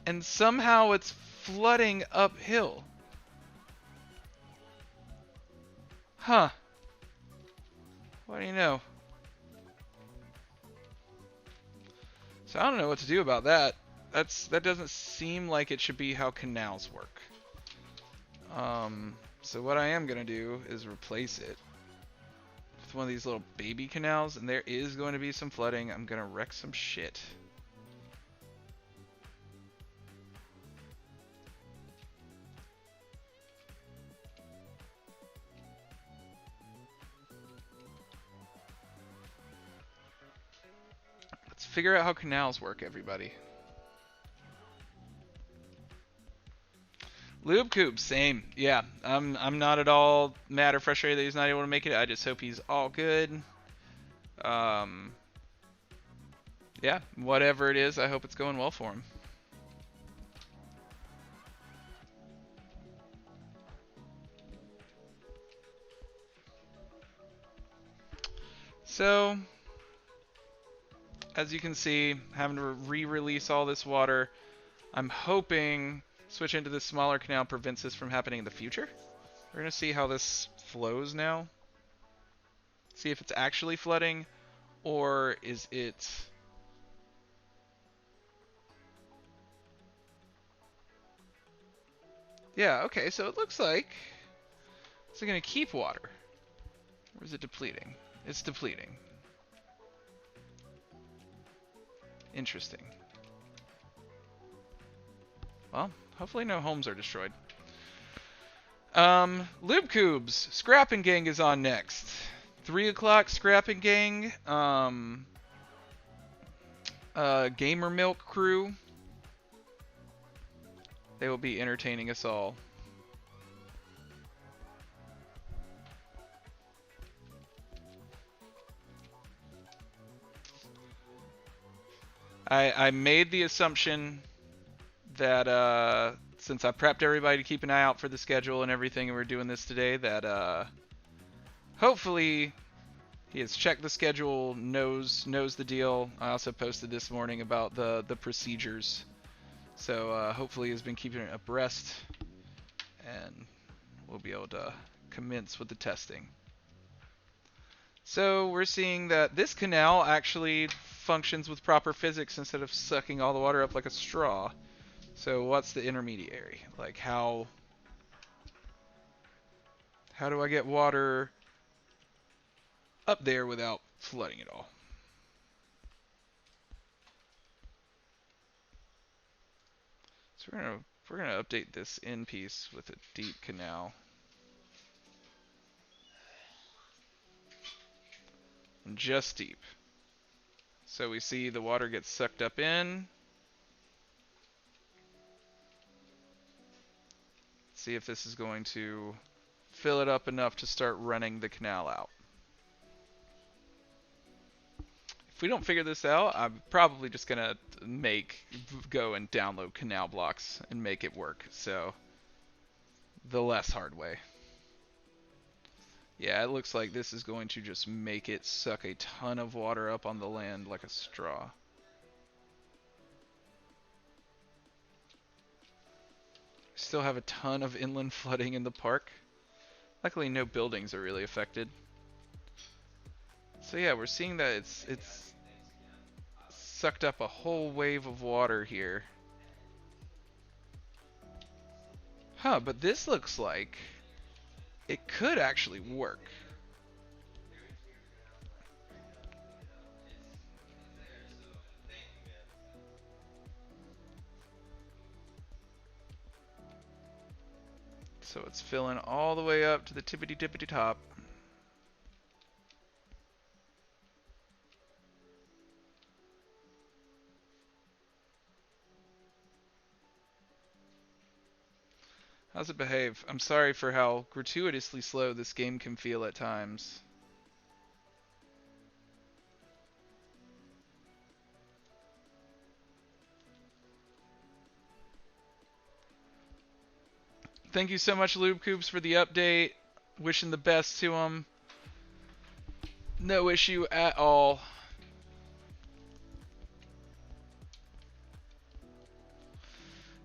And somehow it's flooding uphill. Huh. What do you know? So I don't know what to do about that. That doesn't seem like it should be how canals work. So what I am gonna do is replace it with one of these little baby canals, and there is going to be some flooding. I'm gonna wreck some shit. Let's figure out how canals work, everybody. Lube Cube, same. Yeah, I'm not at all mad or frustrated that he's not able to make it. I just hope he's all good. Yeah, whatever it is, I hope it's going well for him. So, as you can see, having to re-release all this water, I'm hoping switching to this smaller canal prevents this from happening in the future. We're going to see how this flows now. See if it's actually flooding, or is it... Yeah, okay, so it looks like it's going to keep water. Or is it depleting? It's depleting. Interesting. Well, hopefully no homes are destroyed. Lube Cubes, Scrapping Gang is on next. 3 o'clock, Scrapping Gang. Gamer Milk crew. They will be entertaining us all. I made the assumption that since I prepped everybody to keep an eye out for the schedule and everything, and we're doing this today, that hopefully he has checked the schedule, knows the deal. I also posted this morning about the procedures, so hopefully he's been keeping it abreast, and we'll be able to commence with the testing. So we're seeing that this canal actually functions with proper physics instead of sucking all the water up like a straw. So what's the intermediary? Like how do I get water up there without flooding it all? So we're gonna update this end piece with a deep canal. And just deep. So we see the water gets sucked up in. See if this is going to fill it up enough to start running the canal out. If we don't figure this out, I'm probably just gonna go and download canal blocks and make it work. So the less hard way. Yeah, it looks like this is going to just make it suck a ton of water up on the land like a straw. Still have a ton of inland flooding in the park. Luckily no buildings are really affected. So yeah, we're seeing that it's sucked up a whole wave of water here. Huh, but this looks like it could actually work. So it's filling all the way up to the tippity top. How's it behave? I'm sorry for how gratuitously slow this game can feel at times. Thank you so much, Lube Coops, for the update. Wishing the best to him. No issue at all.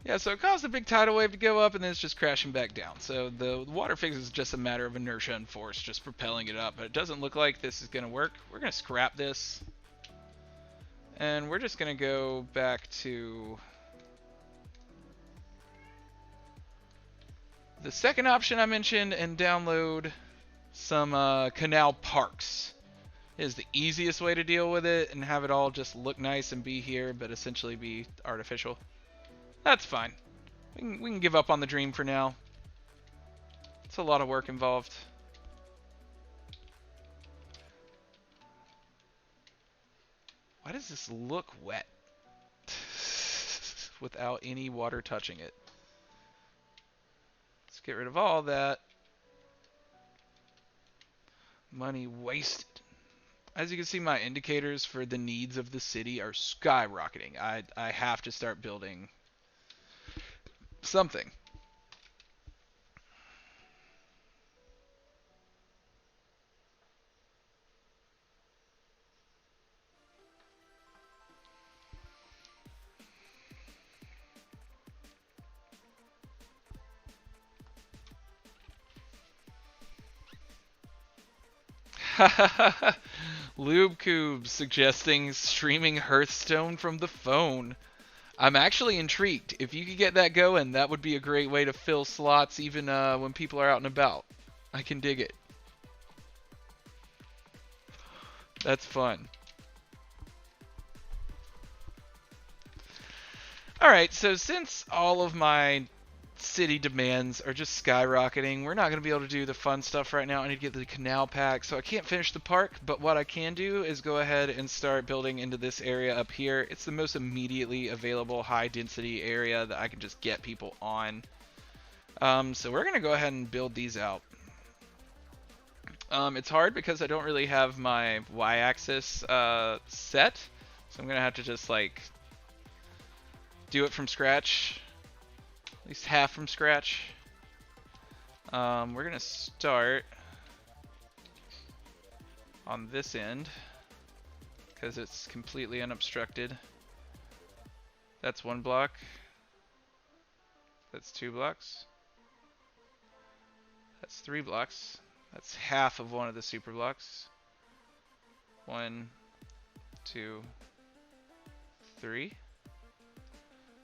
Yeah, so it caused a big tidal wave to go up, and then it's just crashing back down. So the water fix is just a matter of inertia and force, just propelling it up. But it doesn't look like this is going to work. We're going to scrap this. And we're just going to go back to the second option I mentioned and download some Canal Parks. It is the easiest way to deal with it and have it all just look nice and be here, but essentially be artificial. That's fine. We can give up on the dream for now. It's a lot of work involved. Why does this look wet without any water touching it? Let's get rid of all that. Money wasted. As you can see, my indicators for the needs of the city are skyrocketing. I have to start building something. Lube Cube suggesting streaming Hearthstone from the phone. I'm actually intrigued. If you could get that going, that would be a great way to fill slots even when people are out and about. I can dig it. That's fun. Alright, so since all of my city demands are just skyrocketing, we're not going to be able to do the fun stuff right now. I need to get the canal pack, so I can't finish the park, but what I can do is go ahead and start building into this area up here. It's the most immediately available high density area that I can just get people on. So we're going to go ahead and build these out. It's hard because I don't really have my y-axis set, so I'm going to have to just like do it from scratch. at least half from scratch. We're gonna start on this end because it's completely unobstructed. That's 1 block. That's 2 blocks. That's 3 blocks. That's half of one of the super blocks. 1, 2, 3.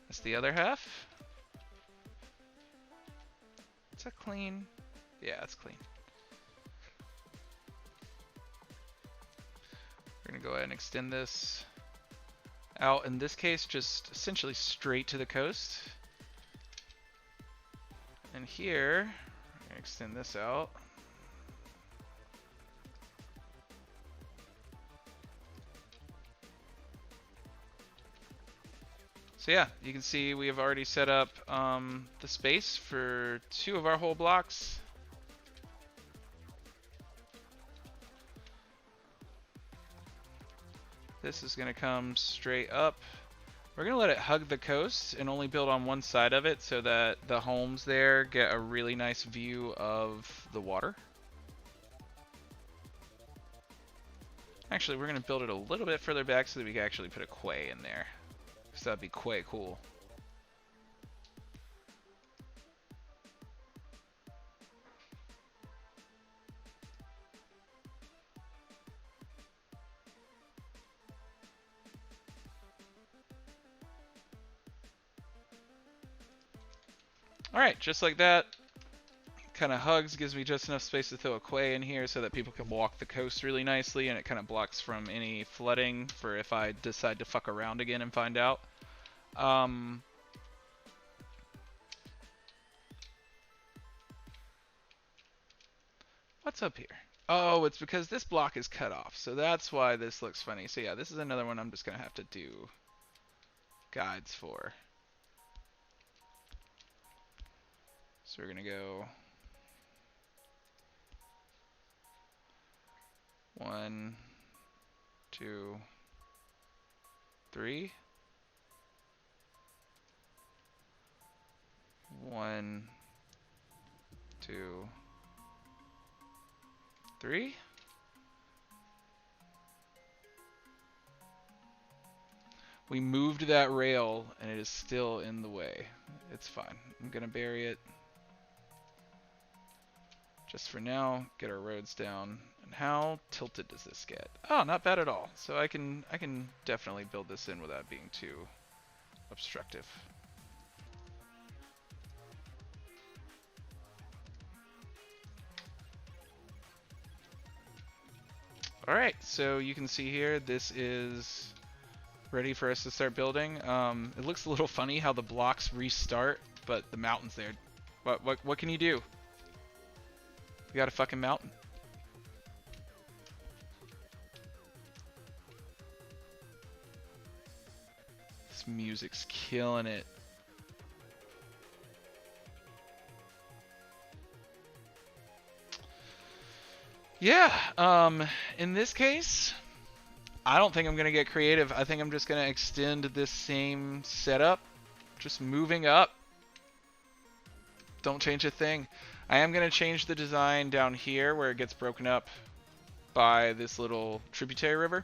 That's the other half. Is that clean? Yeah, it's clean. We're gonna go ahead and extend this out, in this case, just essentially straight to the coast. And here, we're gonna extend this out. So yeah, you can see we have already set up the space for 2 of our whole blocks. This is going to come straight up. We're going to let it hug the coast and only build on one side of it so that the homes there get a really nice view of the water. Actually, we're going to build it a little bit further back so that we can actually put a quay in there. Because that'd be quite cool. Alright, just like that. Kind of hugs, gives me just enough space to throw a quay in here so that people can walk the coast really nicely, and it kind of blocks from any flooding for if I decide to fuck around again and find out. What's up here? Oh, it's because this block is cut off, so that's why this looks funny. So yeah, this is another one I'm just going to have to do guides for. So we're going to go 1, 2, 3. 1, 2, 3. We moved that rail and it is still in the way. It's fine. I'm gonna bury it just for now. Get our roads down. And how tilted does this get? Oh, not bad at all. So I can definitely build this in without being too obstructive. Alright, so you can see here, this is ready for us to start building. It looks a little funny how the blocks restart, but the mountain's there. What can you do? You got a fucking mountain. This music's killing it. Yeah, in this case, I don't think I'm going to get creative. I think I'm just going to extend this same setup, just moving up. Don't change a thing. I am going to change the design down here where it gets broken up by this little tributary river.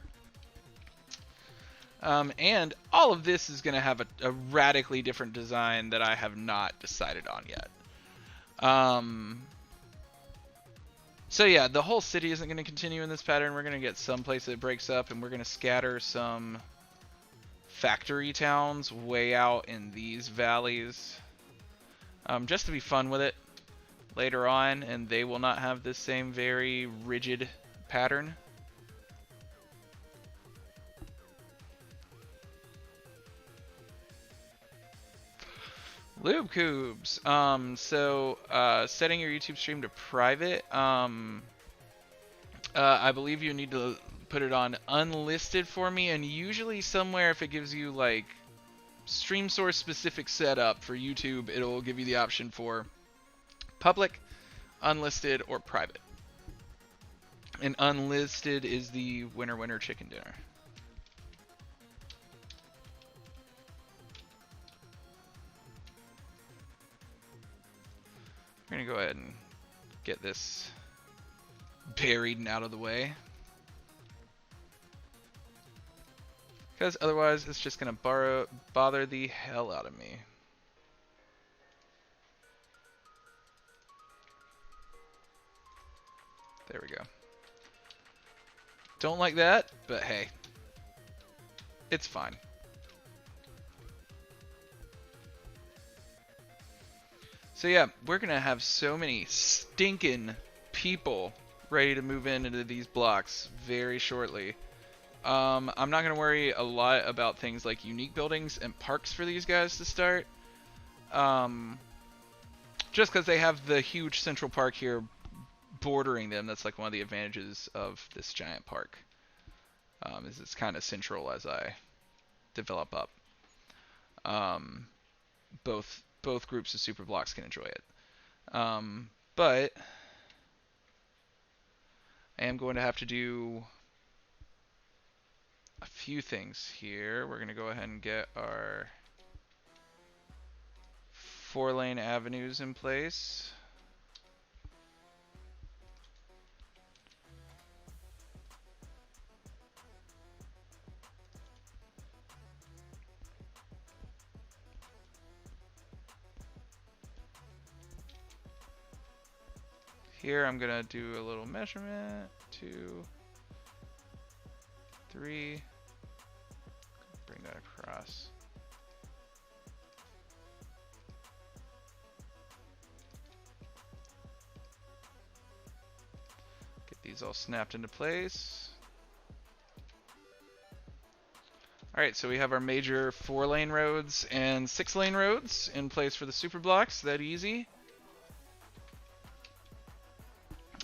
And all of this is going to have a radically different design that I have not decided on yet. So yeah, the whole city isn't going to continue in this pattern. We're going to get some place that breaks up, and we're going to scatter some factory towns way out in these valleys, just to be fun with it later on, and they will not have this same very rigid pattern. Lube Cubes. Setting your YouTube stream to private. I believe you need to put it on unlisted for me, and usually somewhere if it gives you like stream source specific setup for YouTube, it'll give you the option for public, unlisted, or private. And unlisted is the winner chicken dinner. We're going to go ahead and get this buried and out of the way. Because otherwise it's just going to bother the hell out of me. There we go. Don't like that, but hey, it's fine. So yeah, we're gonna have so many stinking people ready to move into these blocks very shortly. I'm not gonna worry a lot about things like unique buildings and parks for these guys to start. Just because they have the huge central park here bordering them. That's like one of the advantages of this giant park. Is it's kind of central as I develop up. Both groups of super blocks can enjoy it. But I am going to have to do a few things here. We're going to go ahead and get our 4-lane avenues in place. Here I'm going to do a little measurement. 2, 3. Bring that across. Get these all snapped into place. Alright, so we have our major 4-lane roads and 6-lane roads in place for the super blocks. That easy.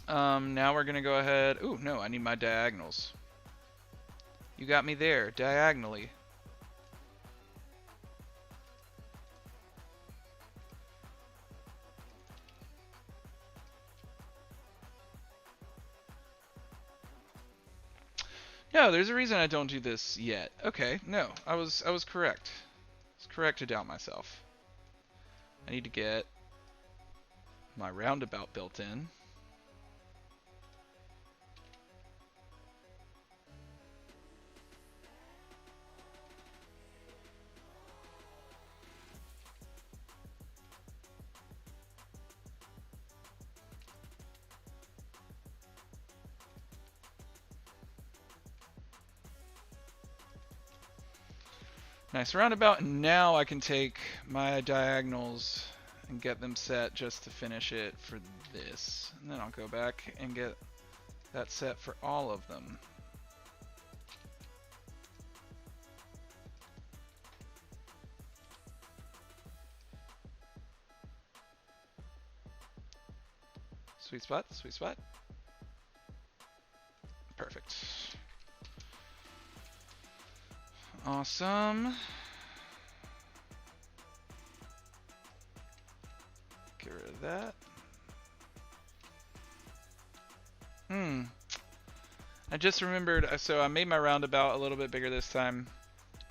Now we're going to go ahead... Ooh, no, I need my diagonals. You got me there, diagonally. No, there's a reason I don't do this yet. Okay, no, I was correct. I was correct to doubt myself. I need to get my roundabout built in. Nice roundabout, and now I can take my diagonals and get them set just to finish it for this. And then I'll go back and get that set for all of them. Sweet spot, sweet spot. Perfect. Awesome. Get rid of that. I just remembered, so I made my roundabout a little bit bigger this time.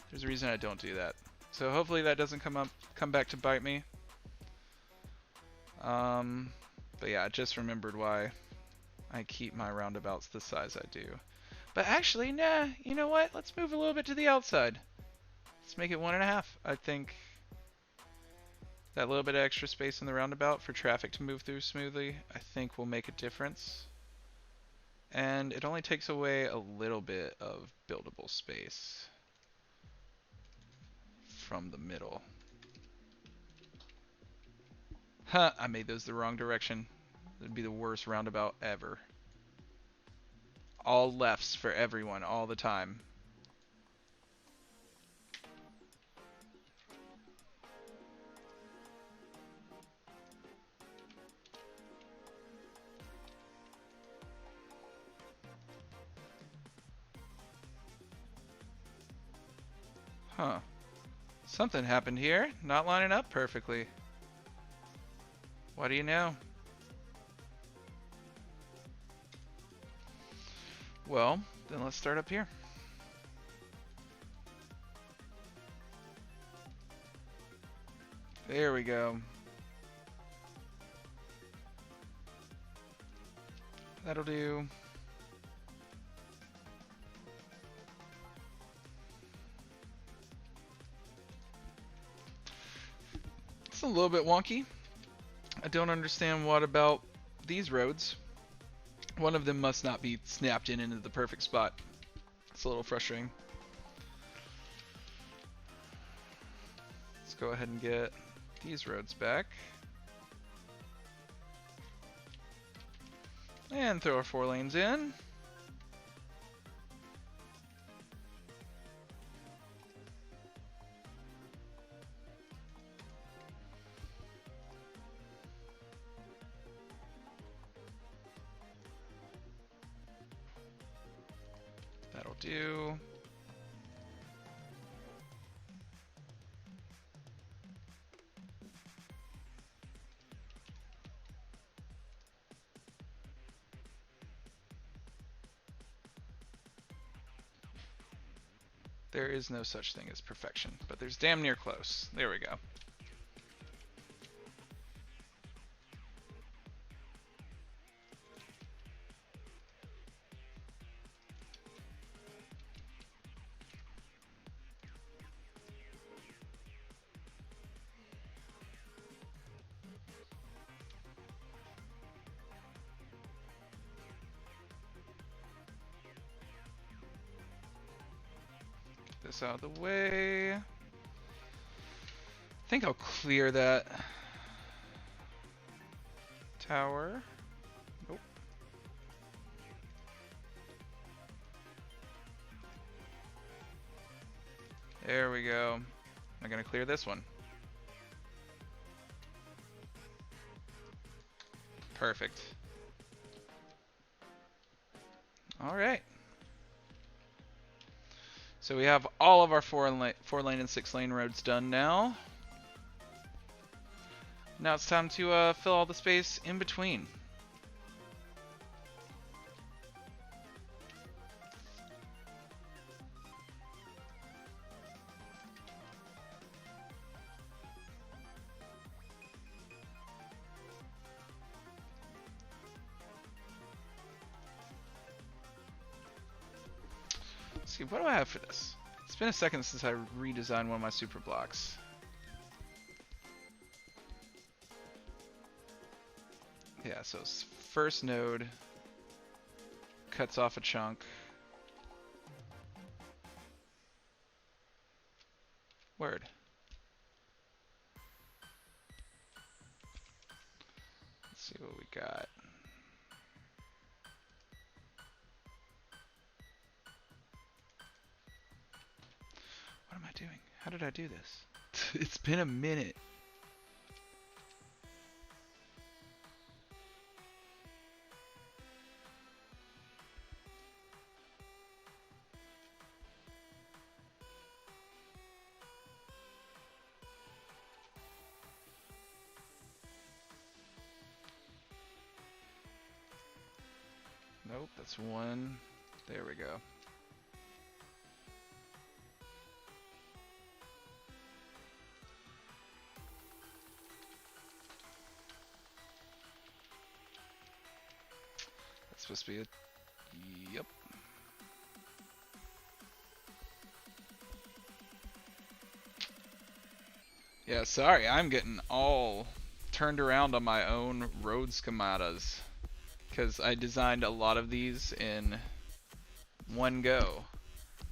There's a reason I don't do that. So hopefully that doesn't come back to bite me. But yeah, I just remembered why I keep my roundabouts the size I do. But actually, nah, you know what? Let's move a little bit to the outside. Let's make it 1.5. I think that little bit of extra space in the roundabout for traffic to move through smoothly, I think will make a difference. And it only takes away a little bit of buildable space from the middle. Huh, I made those the wrong direction. That'd be the worst roundabout ever. All lefts for everyone, all the time. Huh. Something happened here. Not lining up perfectly. What do you know? Well, then let's start up here. There we go. That'll do. It's a little bit wonky. I don't understand what about these roads. One of them must not be snapped in into the perfect spot. It's a little frustrating. Let's go ahead and get these roads back. And throw our 4 lanes in. That'll do. There is no such thing as perfection, but there's damn near close. There we go. This out of the way. I think I'll clear that tower. Nope. There we go. I'm gonna clear this one. Perfect. All right. So we have all of our 4-lane and 6-lane roads done now. Now it's time to fill all the space in between. Let's see, what do I have for this? It's been a second since I redesigned one of my super blocks. Yeah, so first node cuts off a chunk. Word. Let's see what we got. What am I doing? How did I do this? It's been a minute. Nope, that's one. There we go. That's supposed to be it. Yep. Yeah, sorry, I'm getting all turned around on my own road schematas because I designed a lot of these in one go.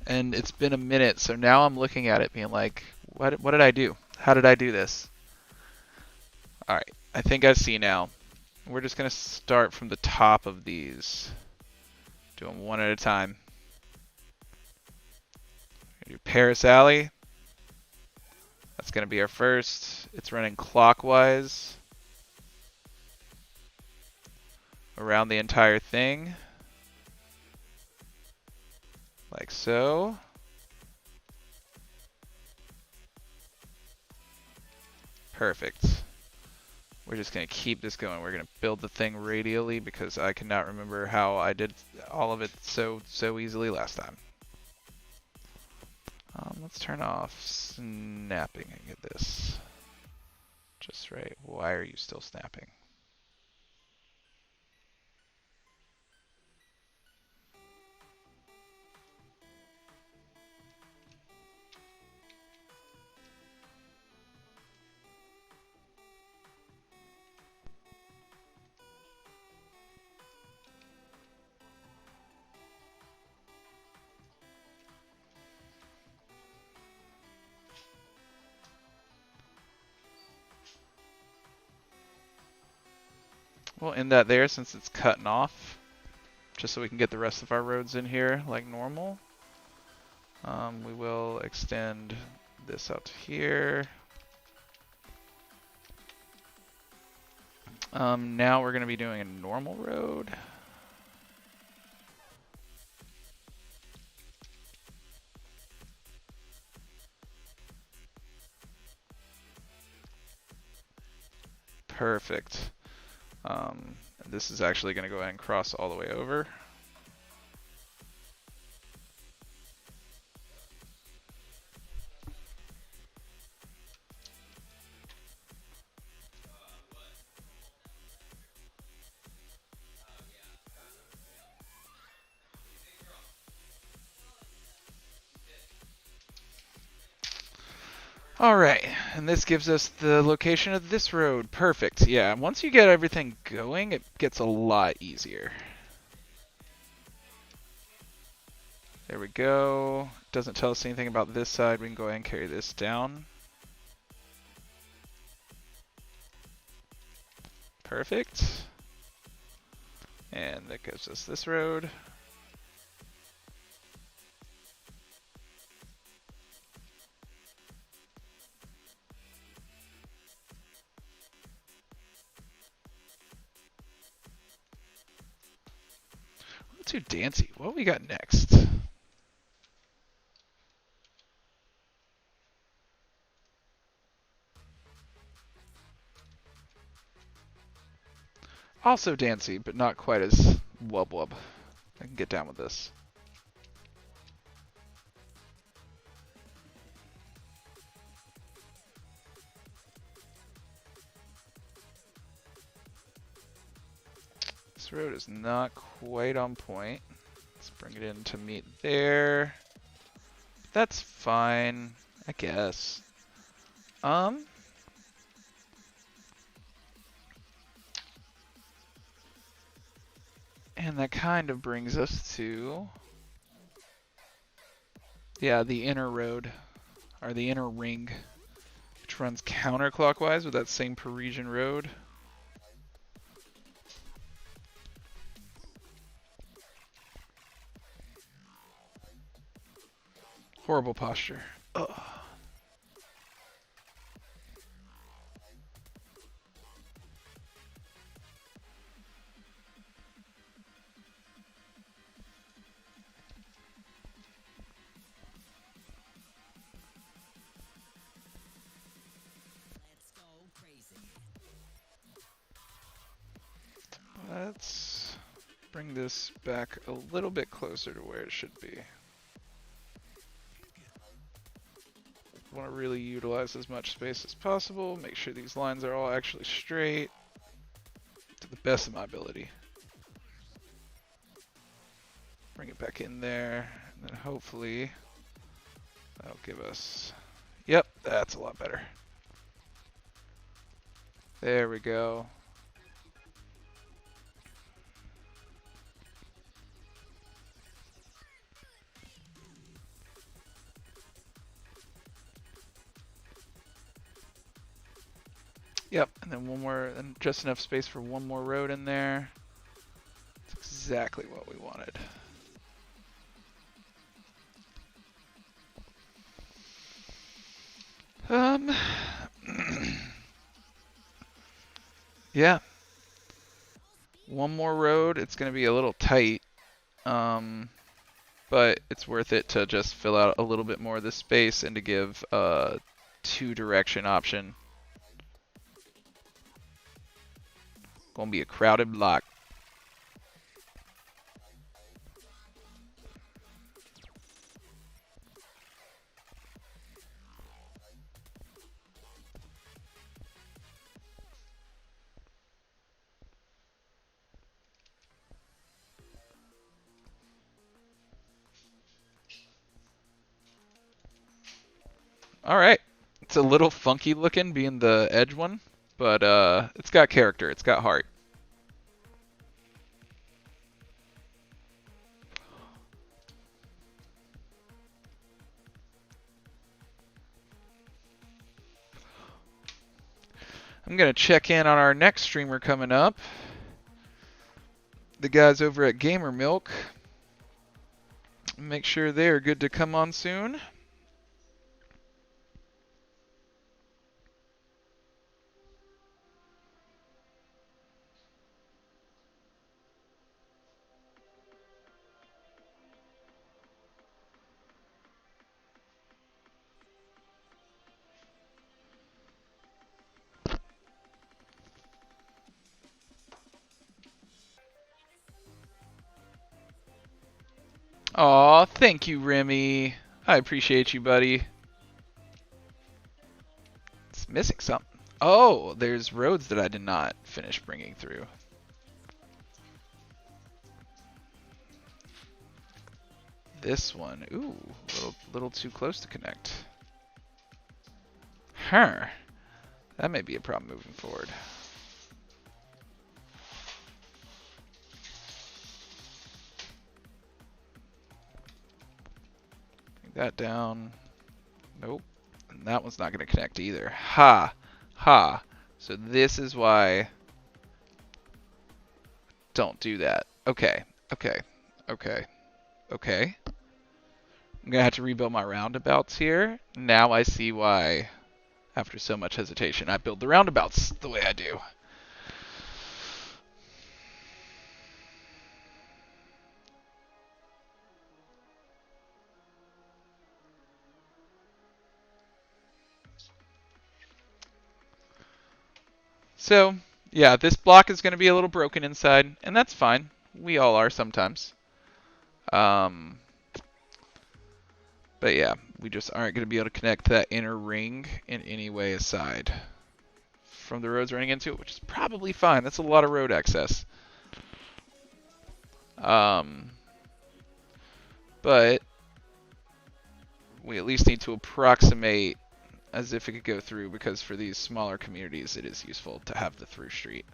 And it's been a minute, so now I'm looking at it being like, what did I do? How did I do this? Alright, I think I see now. We're just going to start from the top of these. Do them one at a time. Do Paris Alley. That's going to be our first. It's running clockwise around the entire thing. Like so. Perfect. We're just going to keep this going. We're going to build the thing radially because I cannot remember how I did all of it so easily last time. Let's turn off snapping and get this just right. Why are you still snapping? We'll end that there since it's cutting off, just so we can get the rest of our roads in here like normal. We will extend this out to here. Now we're going to be doing a normal road. Perfect. This is actually going to go ahead and cross all the way over. Alright, and this gives us the location of this road. Perfect. Yeah, once you get everything going, it gets a lot easier. There we go. Doesn't tell us anything about this side. We can go ahead and carry this down. Perfect. And that gives us this road. Too dancy. What we got next? Also dancy, but not quite as wub wub. I can get down with this. This road is not quite on point. Let's bring it in to meet there. That's fine, I guess. And that kind of brings us to, yeah, the inner road, or the inner ring, which runs counterclockwise with that same Parisian road. Horrible posture. Ugh. Let's bring this back a little bit closer to where it should be. Want to really utilize as much space as possible. Make sure these lines are all actually straight to the best of my ability. Bring it back in there, and then hopefully that'll give us, yep, that's a lot better. There we go. Yep, and then one more, and just enough space for one more road in there. That's exactly what we wanted. Yeah. One more road. It's going to be a little tight, but it's worth it to just fill out a little bit more of the space and to give a two-direction option. Gonna be a crowded block. Alright. It's a little funky looking being the edge one, but it's got character, it's got heart. I'm gonna check in on our next streamer coming up. the guys over at Gamer Milk. Make sure they're good to come on soon. Aw, thank you, Remy. I appreciate you, buddy. It's missing something. Oh, there's roads that I did not finish bringing through. This one, ooh, little too close to connect. Huh. That may be a problem moving forward. Bring that down. Nope. And that one's not going to connect either. Ha! Ha! So this is why... Don't do that. Okay. Okay. Okay. Okay. I'm going to have to rebuild my roundabouts here. Now I see why, after so much hesitation, I build the roundabouts the way I do. So, yeah, this block is going to be a little broken inside, and that's fine. We all are sometimes. But yeah, we just aren't going to be able to connect that inner ring in any way aside from the roads running into it, which is probably fine. That's a lot of road access. But we at least need to approximate as if it could go through, because for these smaller communities it is useful to have the through street.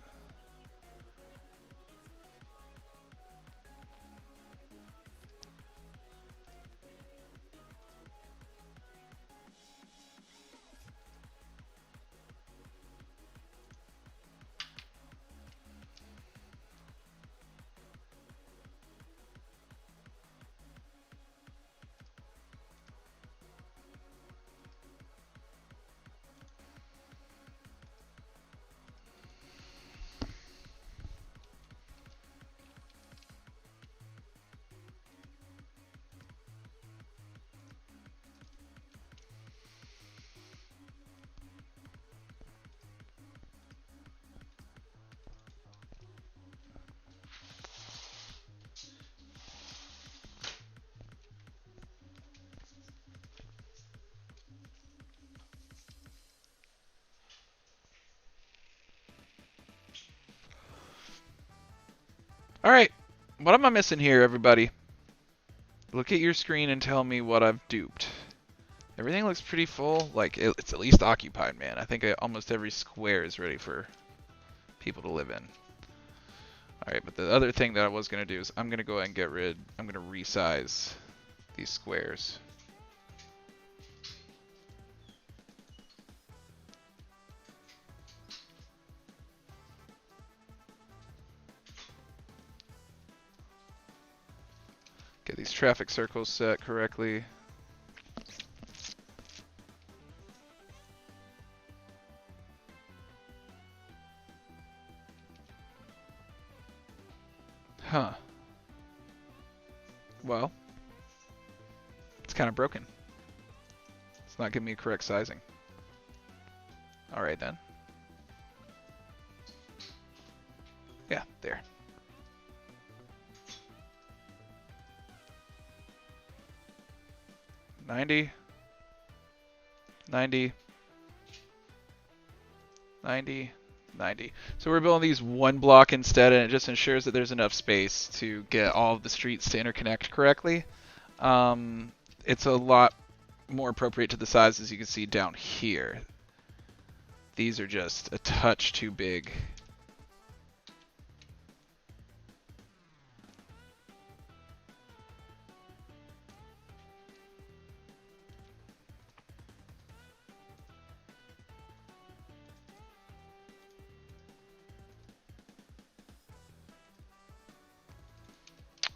Alright, what am I missing here, everybody? Look at your screen and tell me what I've duped. Everything looks pretty full. Like, it's at least occupied, man. I think almost every square is ready for people to live in. Alright, but the other thing that I was going to do is I'm going to go ahead and I'm going to resize these squares. Get these traffic circles set correctly. Huh. Well, it's kind of broken. It's not giving me correct sizing. Alright then. Yeah, there. $90, $90, $90, $90. So we're building these one block instead, and it just ensures that there's enough space to get all of the streets to interconnect correctly. It's a lot more appropriate to the size, as you can see down here. These are just a touch too big.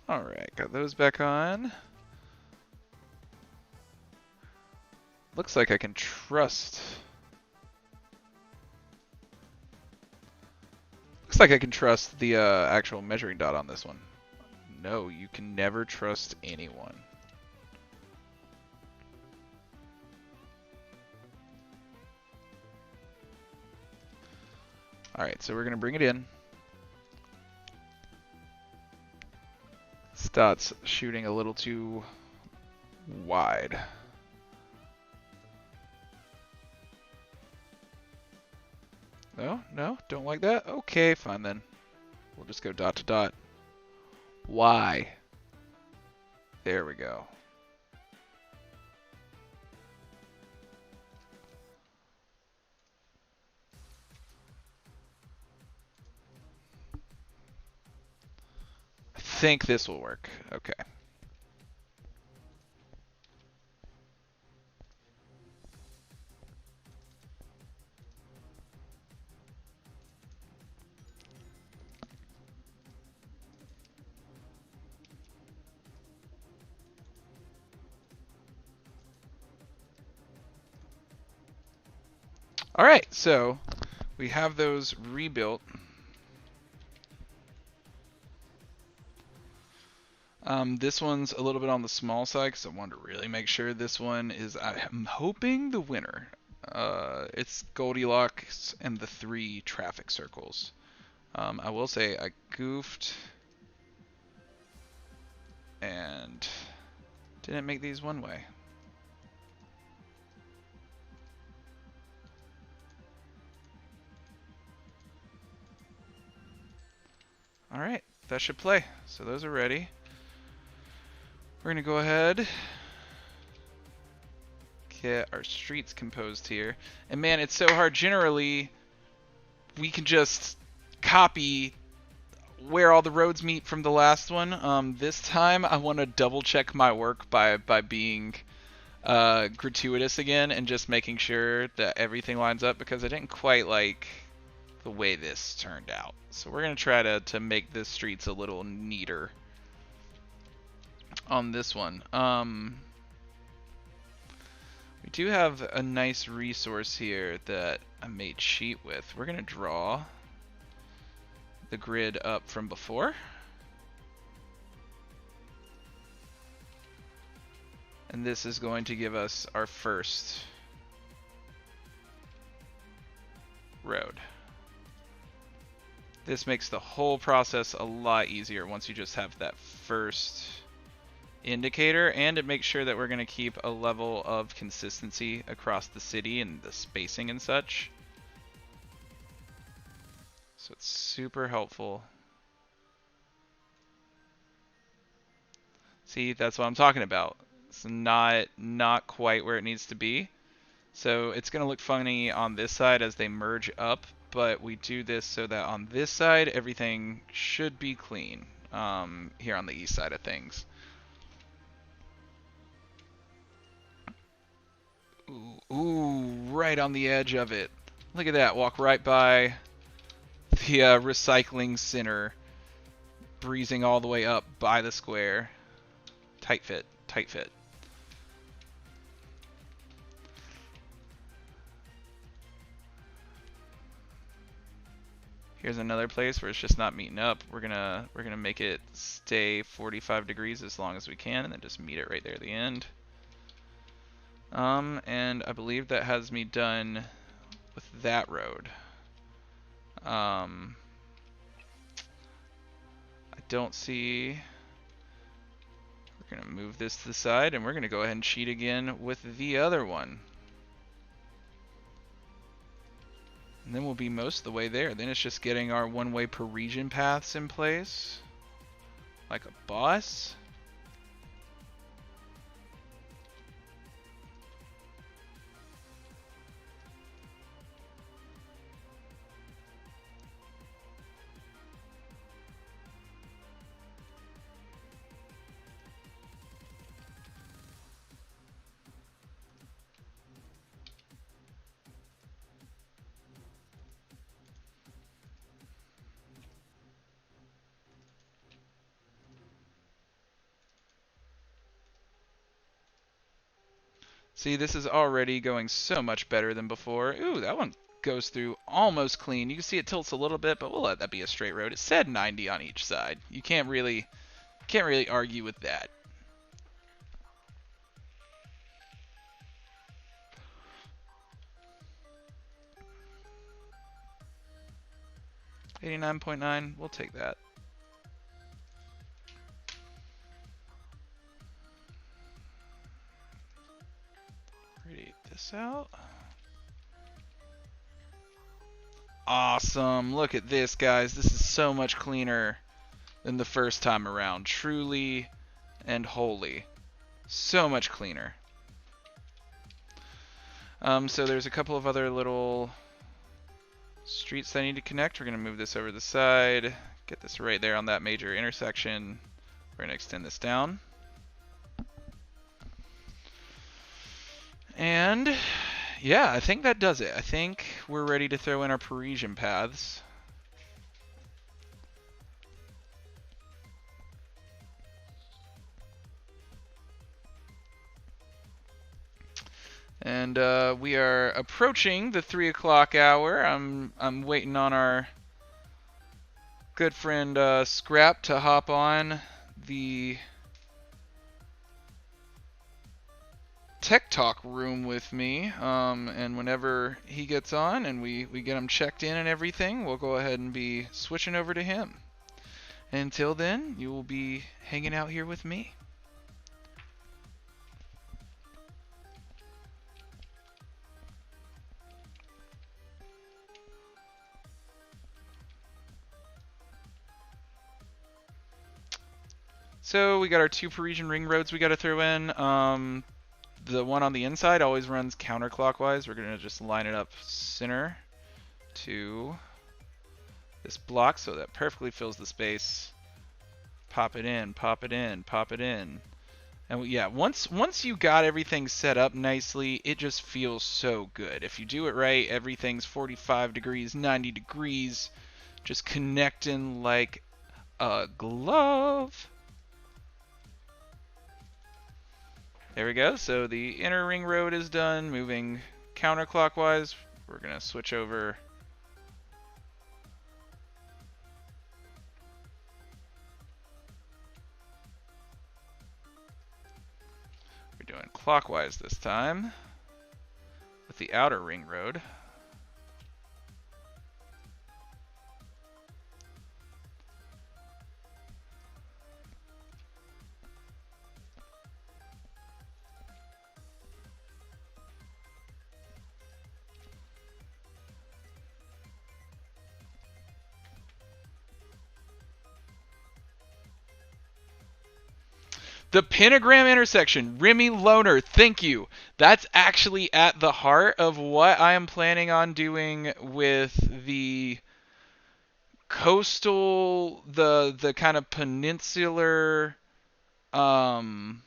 Alright, got those back on. Looks like I can trust... Looks like I can trust the actual measuring dot on this one. No, you can never trust anyone. Alright, so we're going to bring it in. This dot's shooting a little too wide. No, no, don't like that? Okay, fine then. We'll just go dot to dot. Why? There we go. I think this will work. Okay. Alright, so we have those rebuilt. This one's a little bit on the small side because I wanted to really make sure this one is, I'm hoping, the winner. It's Goldilocks and the 3 traffic circles. I will say I goofed and didn't make these one way. Alright, that should play. So those are ready. We're going to go ahead, get our streets composed here. And man, it's so hard. Generally, we can just copy where all the roads meet from the last one. This time, I want to double check my work by being gratuitous again and just making sure that everything lines up because I didn't quite like the way this turned out. So we're going to try to make the streets a little neater on this one. We do have a nice resource here that I made sheet with. We're going to draw the grid up from before. And this is going to give us our first road. This makes the whole process a lot easier once you just have that first indicator, and it makes sure that we're going to keep a level of consistency across the city and the spacing and such. So it's super helpful. See, that's what I'm talking about. It's not quite where it needs to be. So it's going to look funny on this side as they merge up, but we do this so that on this side everything should be clean here on the east side of things. Ooh, right on the edge of it. Look at that, walk right by the recycling center, breezing all the way up by the square. Tight fit, tight fit. Here's another place where it's just not meeting up. We're gonna make it stay 45 degrees as long as we can, and then just meet it right there at the end. And I believe that has me done with that road. I don't see... We're going to move this to the side, and we're going to go ahead and cheat again with the other one. And then we'll be most of the way there. Then it's just getting our one-way per region paths in place. Like a boss. See, this is already going so much better than before. Ooh, that one goes through almost clean. You can see it tilts a little bit, but we'll let that be a straight road. It said 90 on each side. You can't really argue with that. 89.9, we'll take that. Radiate this out. Awesome. Look at this, guys. This is so much cleaner than the first time around. Truly and wholly. So much cleaner. So there's a couple of other little streets that I need to connect. We're going to move this over to the side. Get this right there on that major intersection. We're going to extend this down. And yeah, I think that does it. I think we're ready to throw in our Parisian paths. And we are approaching the 3 o'clock hour. I'm waiting on our good friend Scrap to hop on the Tech Talk room with me. And whenever he gets on and we get him checked in and everything, we'll go ahead and be switching over to him. Until then, you will be hanging out here with me. So we got our 2 Parisian ring roads we got to throw in. The one on the inside always runs counterclockwise. We're going to just line it up center to this block so that perfectly fills the space. Pop it in, pop it in, pop it in. And yeah, once you got everything set up nicely, it just feels so good. If you do it right, everything's 45 degrees, 90 degrees, just connecting like a glove. There we go. So the inner ring road is done. Moving counterclockwise. We're going to switch over. We're doing clockwise this time with the outer ring road. The pentagram intersection, Remy Loner, thank you. That's actually at the heart of what I am planning on doing with the coastal, the kind of peninsular, what am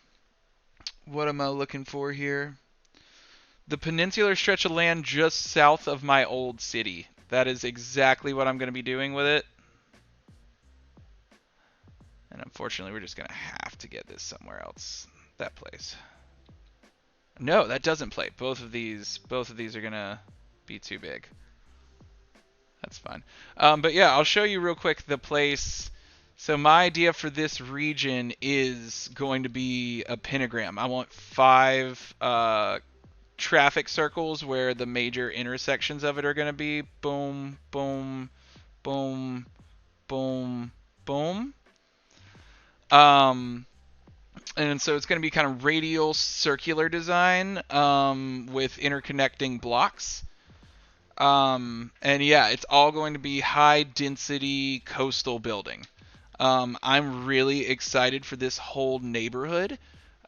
I looking for here? The peninsular stretch of land just south of my old city. That is exactly what I'm going to be doing with it. And unfortunately, we're just going to have to get this somewhere else. That place. No, that doesn't play. Both of these are going to be too big. That's fine. But yeah, I'll show you real quick the place. So my idea for this region is going to be a pentagram. I want 5 traffic circles where the major intersections of it are going to be. Boom, boom, boom, boom, boom. And so it's going to be kind of radial circular design with interconnecting blocks. And yeah, it's all going to be high density coastal building. I'm really excited for this whole neighborhood.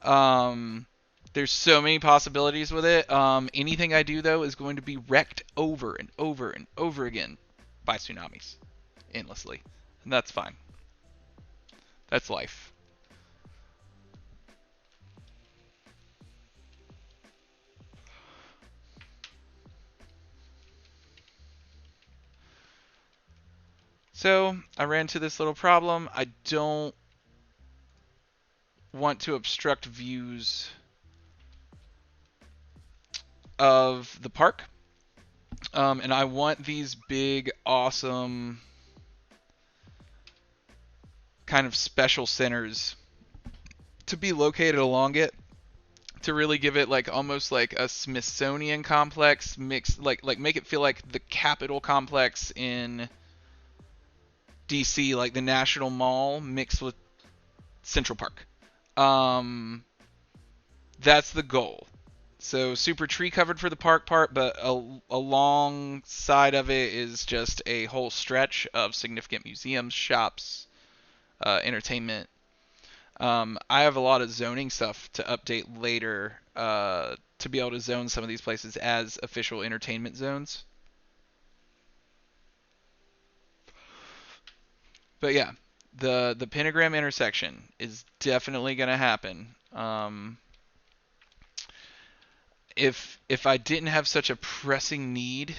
There's so many possibilities with it. Anything I do, though, is going to be wrecked over and over and over again by tsunamis endlessly. And that's fine. That's life. So I ran into this little problem. I don't want to obstruct views of the park. And I want these big, awesome, kind of special centers to be located along it to really give it like almost like a Smithsonian complex mix, like make it feel like the Capitol complex in DC, like the National Mall mixed with Central Park. That's the goal. So super tree covered for the park part, but alongside of it is just a whole stretch of significant museums, shops, entertainment. I have a lot of zoning stuff to update later to be able to zone some of these places as official entertainment zones. But yeah, the pentagram intersection is definitely going to happen. If I didn't have such a pressing need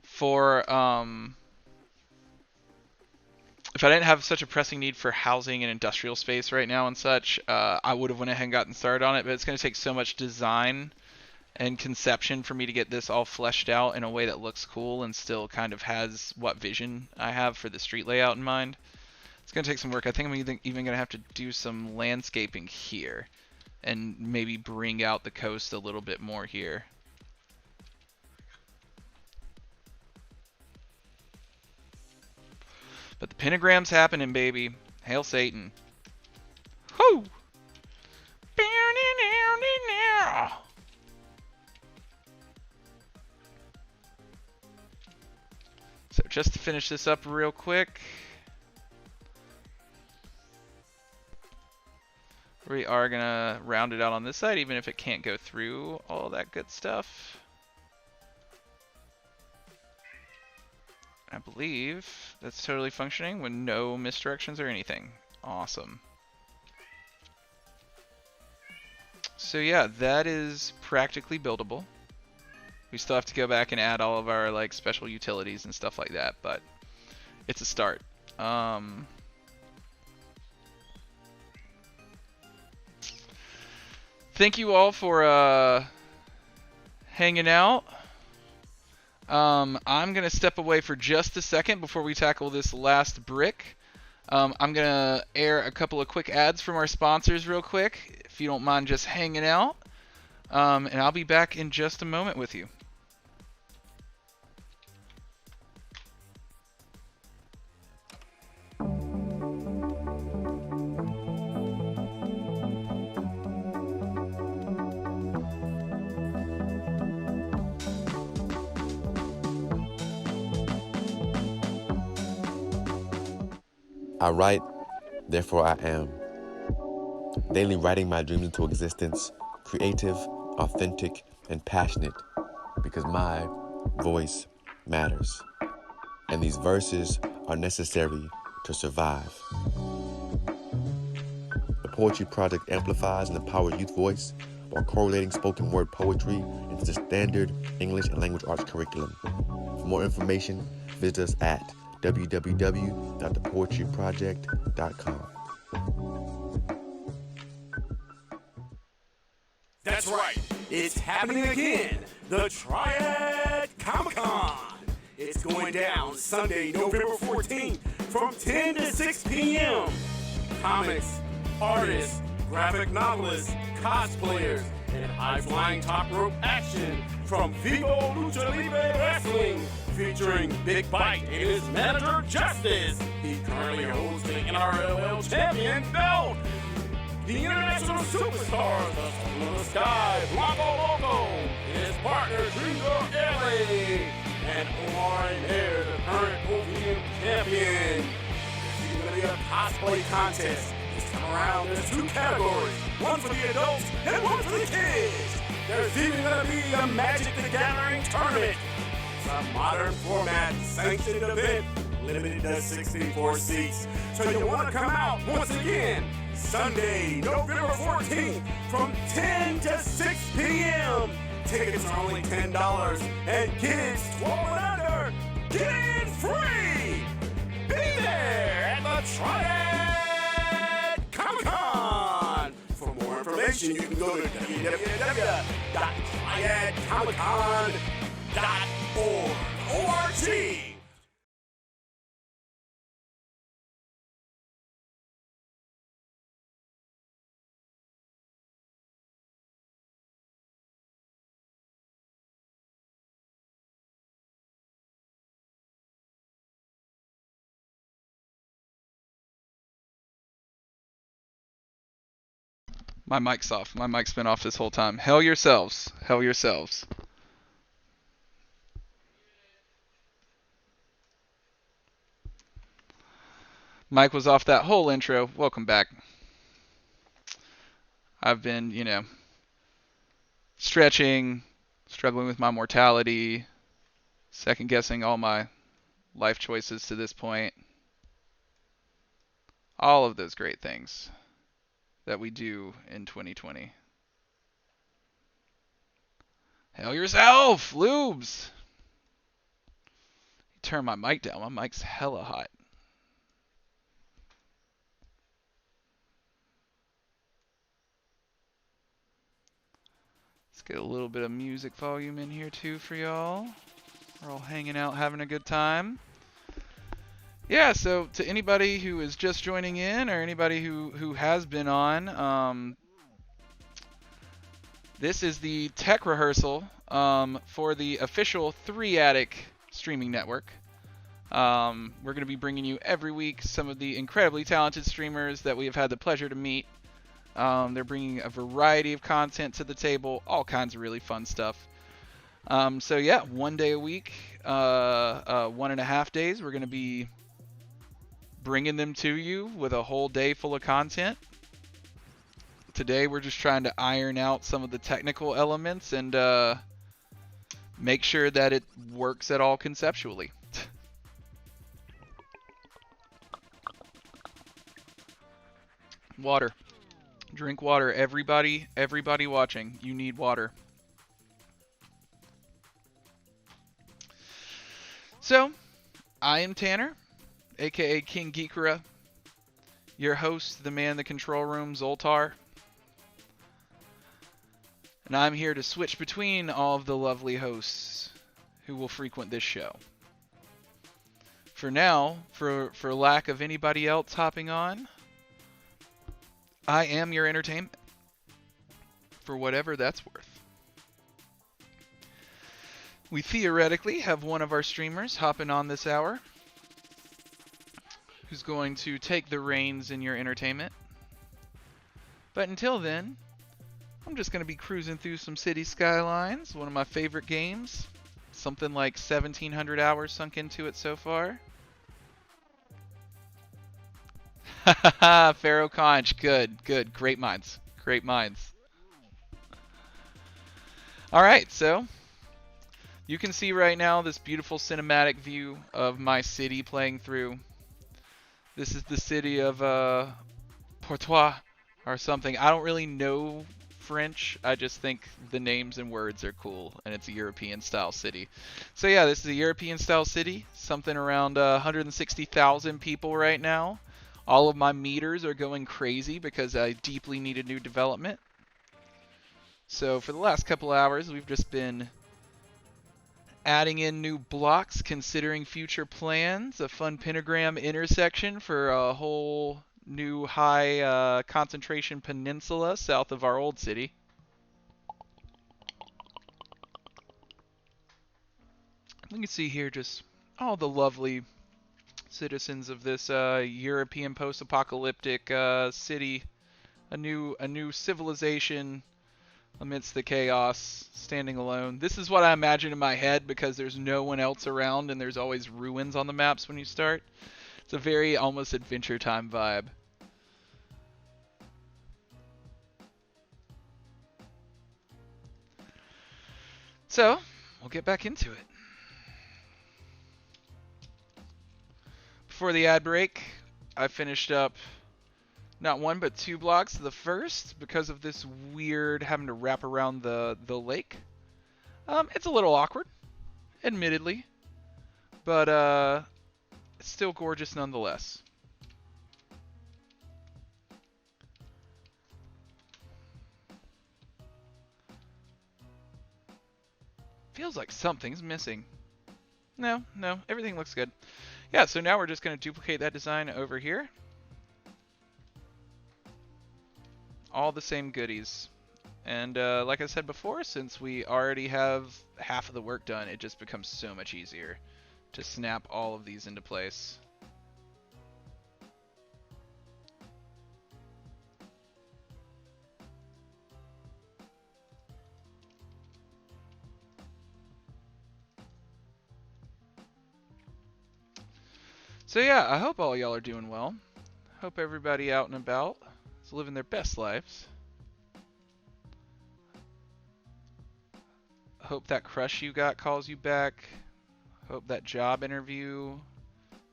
for if I didn't have such a pressing need for housing and industrial space right now and such, I would have went ahead and gotten started on it. But it's going to take so much design and conception for me to get this all fleshed out in a way that looks cool and still kind of has what vision I have for the street layout in mind. It's going to take some work. I think I'm even going to have to do some landscaping here and maybe bring out the coast a little bit more here. But the pentagram's happening, baby. Hail Satan. Whoo! So just to finish this up real quick, we are going to round it out on this side, even if it can't go through all that good stuff. I believe that's totally functioning with no misdirections or anything. Awesome. So yeah, that is practically buildable. We still have to go back and add all of our like special utilities and stuff like that, but it's a start. Thank you all for hanging out. I'm going to step away for just a second before we tackle this last brick. I'm going to air a couple of quick ads from our sponsors real quick, if you don't mind just hanging out. And I'll be back in just a moment with you. I write, therefore I am. Daily writing my dreams into existence, creative, authentic, and passionate, because my voice matters. And these verses are necessary to survive. The Poetry Project amplifies and empowers youth voice while correlating spoken word poetry into the standard English and language arts curriculum. For more information, visit us at www.thepoetryproject.com. That's right, it's happening again, the Triad Comic-Con. It's going down Sunday, November 14th from 10 to 6 p.m. Comics, artists, graphic novelists, cosplayers, and high-flying top rope action from Vivo Lucha Libre Wrestling, featuring Big Bite and his manager, Justice. He currently holds the NRLL champion belt. The international superstars, the Soul of the Sky, Blanco Loco, his partner, Dreamer Ellie, and Omar and Air, the current OVM champion. There's going to be a cosplay contest. This time around, there's two categories, one for the adults and one for the kids. There's even going to be a Magic the Gathering tournament. It's a modern format, sanctioned event, limited to 64 seats. So you want to come out once again, Sunday, November 14th, from 10 to 6 p.m. Tickets are only $10, and kids 12 and under get in free. Be there at the Triad Comic-Con. For more information, information, you can go to www.triadcomiccon.org. My mic's off. My mic's been off this whole time. Hell yourselves. Hell yourselves. Mike was off that whole intro. Welcome back. I've been, stretching, struggling with my mortality, second guessing all my life choices to this point. All of those great things that we do in 2020. Hell yourself, Lubes! Turn my mic down. My mic's hella hot. Let's get a little bit of music volume in here too for y'all. We're all hanging out, having a good time. Yeah, so to anybody who is just joining in or anybody who has been on, this is the tech rehearsal for the official 3-Attic streaming network. We're going to be bringing you every week some of the incredibly talented streamers that we have had the pleasure to meet. They're bringing a variety of content to the table, all kinds of really fun stuff. So yeah, 1 day a week, 1.5 days, we're going to be bringing them to you with a whole day full of content. Today we're just trying to iron out some of the technical elements and make sure that it works at all conceptually. Water. Drink water. Everybody watching, you need water. So, I am Tanner, aka King Geekera, your host, the man in the control room, Zoltar. And I'm here to switch between all of the lovely hosts who will frequent this show. For now, for lack of anybody else hopping on, I am your entertainment, for whatever that's worth. We theoretically have one of our streamers hopping on this hour, who's going to take the reins in your entertainment. But until then, I'm just going to be cruising through some City Skylines, one of my favorite games. Something like 1,700 hours sunk into it so far. Hahaha, Pharaoh Conch, good, great minds, great minds. Alright, so you can see right now this beautiful cinematic view of my city playing through. This is the city of Portois or something. I don't really know French. I just think the names and words are cool, and it's a European style city. So yeah, this is a European style city, something around 160,000 people right now. All of my meters are going crazy because I deeply needed new development. So for the last couple hours, we've just been adding in new blocks, considering future plans, a fun pentagram intersection for a whole new high concentration peninsula south of our old city. You can see here just all the lovely citizens of this European post-apocalyptic city, a new civilization amidst the chaos, standing alone. This is what I imagine in my head because there's no one else around and there's always ruins on the maps when you start. It's a very almost Adventure Time vibe. So, we'll get back into it. Before the ad break, I finished up not one but 2 blocks. The first, because of this weird having to wrap around the lake. It's a little awkward, admittedly, but it's still gorgeous Feels like something's missing. No, everything looks good. Yeah, so now we're just going to duplicate that design over here. All the same goodies. And like I said before, since we already have half of the work done, it just becomes so much easier to snap all of these into place. So yeah, I hope all y'all are doing well. Hope everybody out and about is living their best lives. Hope that crush you got calls you back. Hope that job interview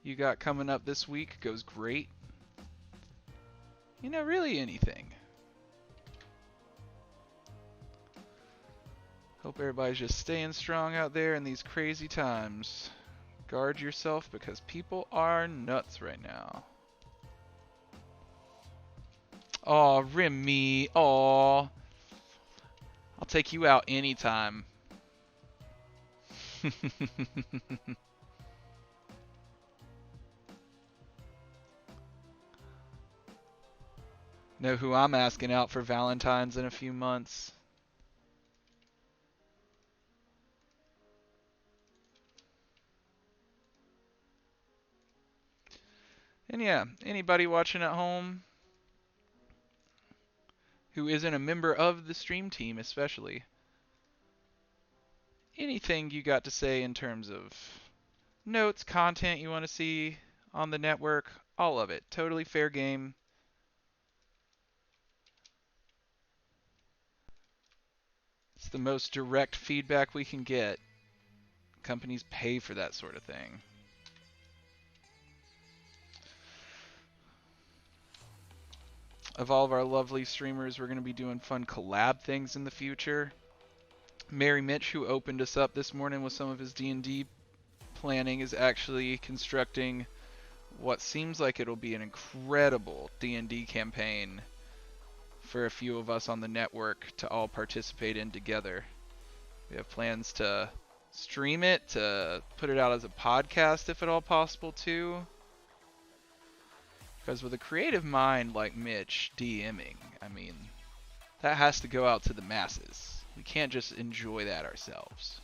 you got coming up this week goes great. You know, really anything. Hope everybody's just staying strong out there in these crazy times. Guard yourself because people are nuts right now. Aw, Remy. Aw. I'll take you out anytime. Know who I'm asking out for Valentine's in a few months. And yeah, anybody watching at home who isn't a member of the stream team especially, anything you got to say in terms of notes, content you want to see on the network, all of it. Totally fair game. It's the most direct feedback we can get. Companies pay for that sort of thing. Of all of our lovely streamers, we're going to be doing fun collab things in the future. Mary Mitch, who opened us up this morning with some of his D&D planning, is actually constructing what seems like it'll be an incredible D&D campaign for a few of us on the network to all participate in together. We have plans to stream it, to put it out as a podcast if at all possible too. Because with a creative mind like Mitch DMing, I mean, that has to go out to the masses. We can't just enjoy that ourselves.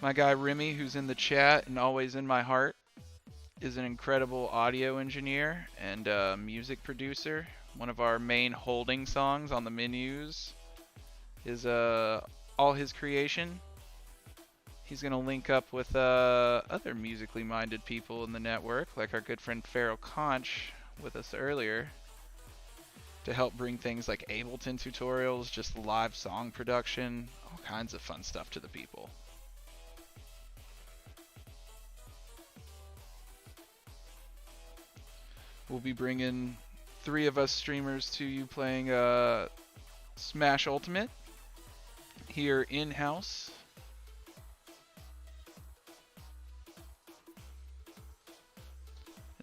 My guy Remy, who's in the chat and always in my heart, is an incredible audio engineer and music producer. One of our main holding songs on the menus is all his creation. He's going to link up with other musically minded people in the network, like our good friend Farrell Conch with us earlier, to help bring things like Ableton tutorials, just live song production, all kinds of fun stuff to the people. We'll be bringing 3 of us streamers to you playing Smash Ultimate here in-house.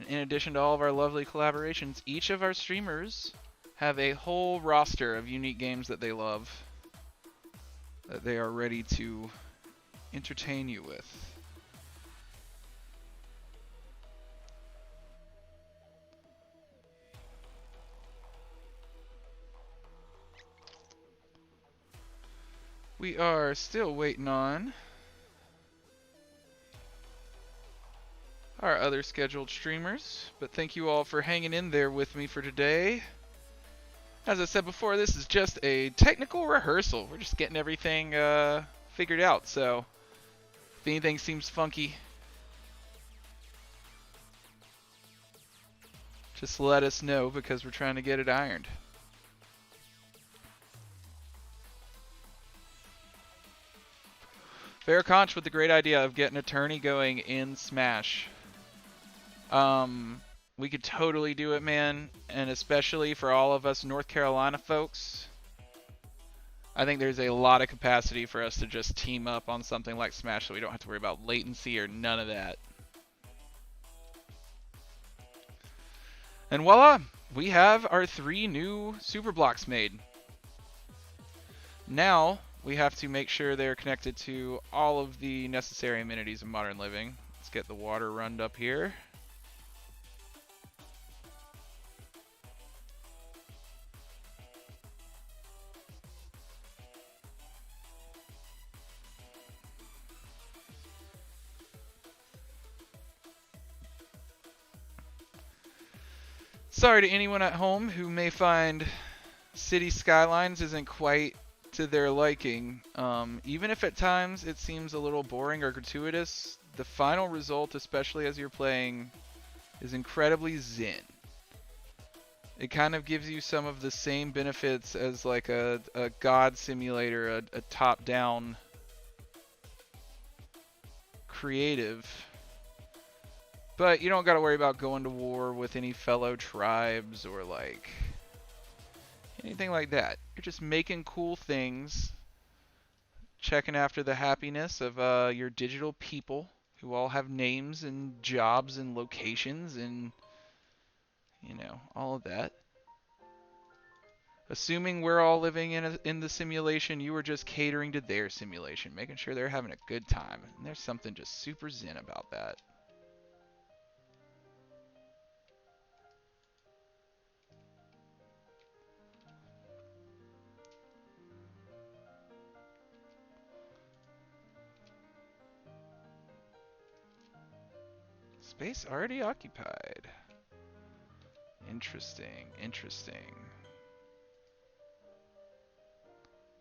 In addition to all of our lovely collaborations, each of our streamers have a whole roster of unique games that they love, that they are ready to entertain you with. We are still waiting on our other scheduled streamers, but thank you all for hanging in there with me for today. As I said before, this is just a technical rehearsal. We're just getting everything figured out, so if anything seems funky, just let us know because we're trying to get it ironed. Fair Conch with the great idea of getting Attorney going in Smash. We could totally do it, man, and especially for all of us North Carolina folks, I think there's a lot of capacity for us to just team up on something like Smash so we don't have to worry about latency or none of that. And voila, we have our 3 new super blocks made. Now, we have to make sure they're connected to all of the necessary amenities of modern living. Let's get the water runned up here. Sorry to anyone at home who may find City Skylines isn't quite to their liking. Even if at times it seems a little boring or gratuitous, the final result, especially as you're playing, is incredibly zen. It kind of gives you some of the same benefits as like a God simulator, a top-down creative. But you don't got to worry about going to war with any fellow tribes or like anything like that. You're just making cool things, checking after the happiness of your digital people who all have names and jobs and locations and, you know, all of that. Assuming we're all living in the simulation, you were just catering to their simulation, making sure they're having a good time. And there's something just super zen about that. Space already occupied. Interesting, interesting.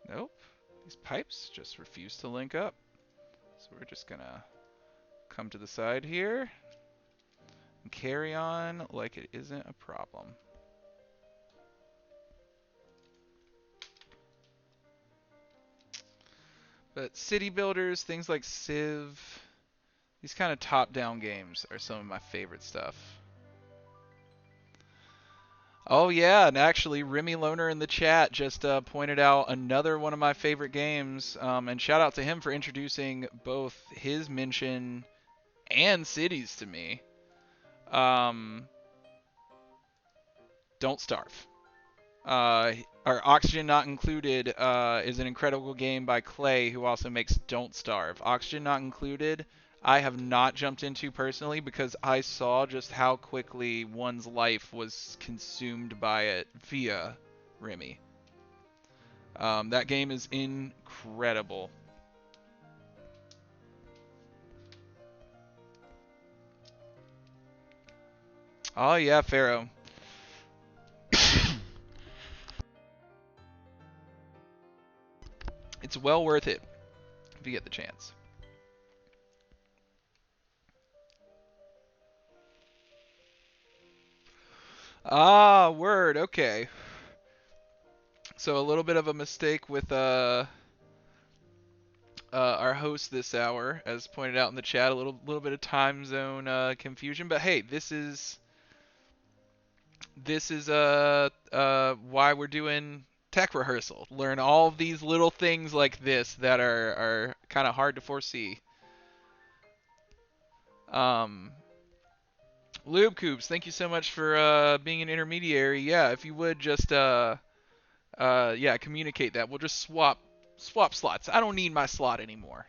Nope. These pipes just refuse to link up. So we're just gonna come to the side here and carry on like it isn't a problem. But city builders, things like Civ, these kind of top-down games are some of my favorite stuff. Oh yeah, and actually Remy Loner in the chat just pointed out another one of my favorite games, and shout out to him for introducing both his mention and cities to me. Don't Starve. Our Oxygen Not Included is an incredible game by Clay, who also makes Don't Starve. Oxygen Not Included, I have not jumped into personally because I saw just how quickly one's life was consumed by it via Remy. That game is incredible. Oh yeah, Pharaoh. It's well worth it if you get the chance. Ah, word. Okay. So a little bit of a mistake with our host this hour, as pointed out in the chat. A little bit of time zone confusion, but hey, this is why we're doing tech rehearsal. Learn all of these little things like this that are kind of hard to foresee. Lube Coops, thank you so much for being an intermediary. Yeah, if you would just yeah, communicate that. We'll just swap slots. I don't need my slot anymore.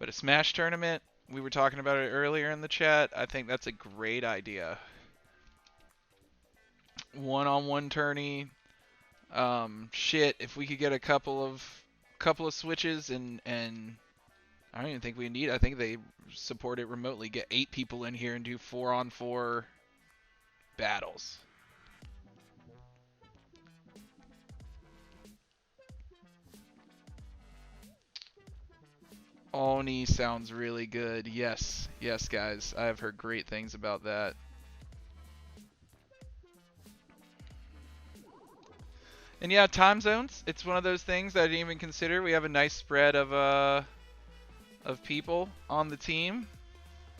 But a Smash tournament, we were talking about it earlier in the chat. I think that's a great idea. One-on-one tourney. Shit, if we could get a couple of switches and I don't even think we need. I think they support it remotely. Get 8 people in here and do 4-on-4 battles. Oni sounds really good. Yes, guys. I have heard great things about that. And yeah, time zones. It's one of those things that I didn't even consider. We have a nice spread of people on the team.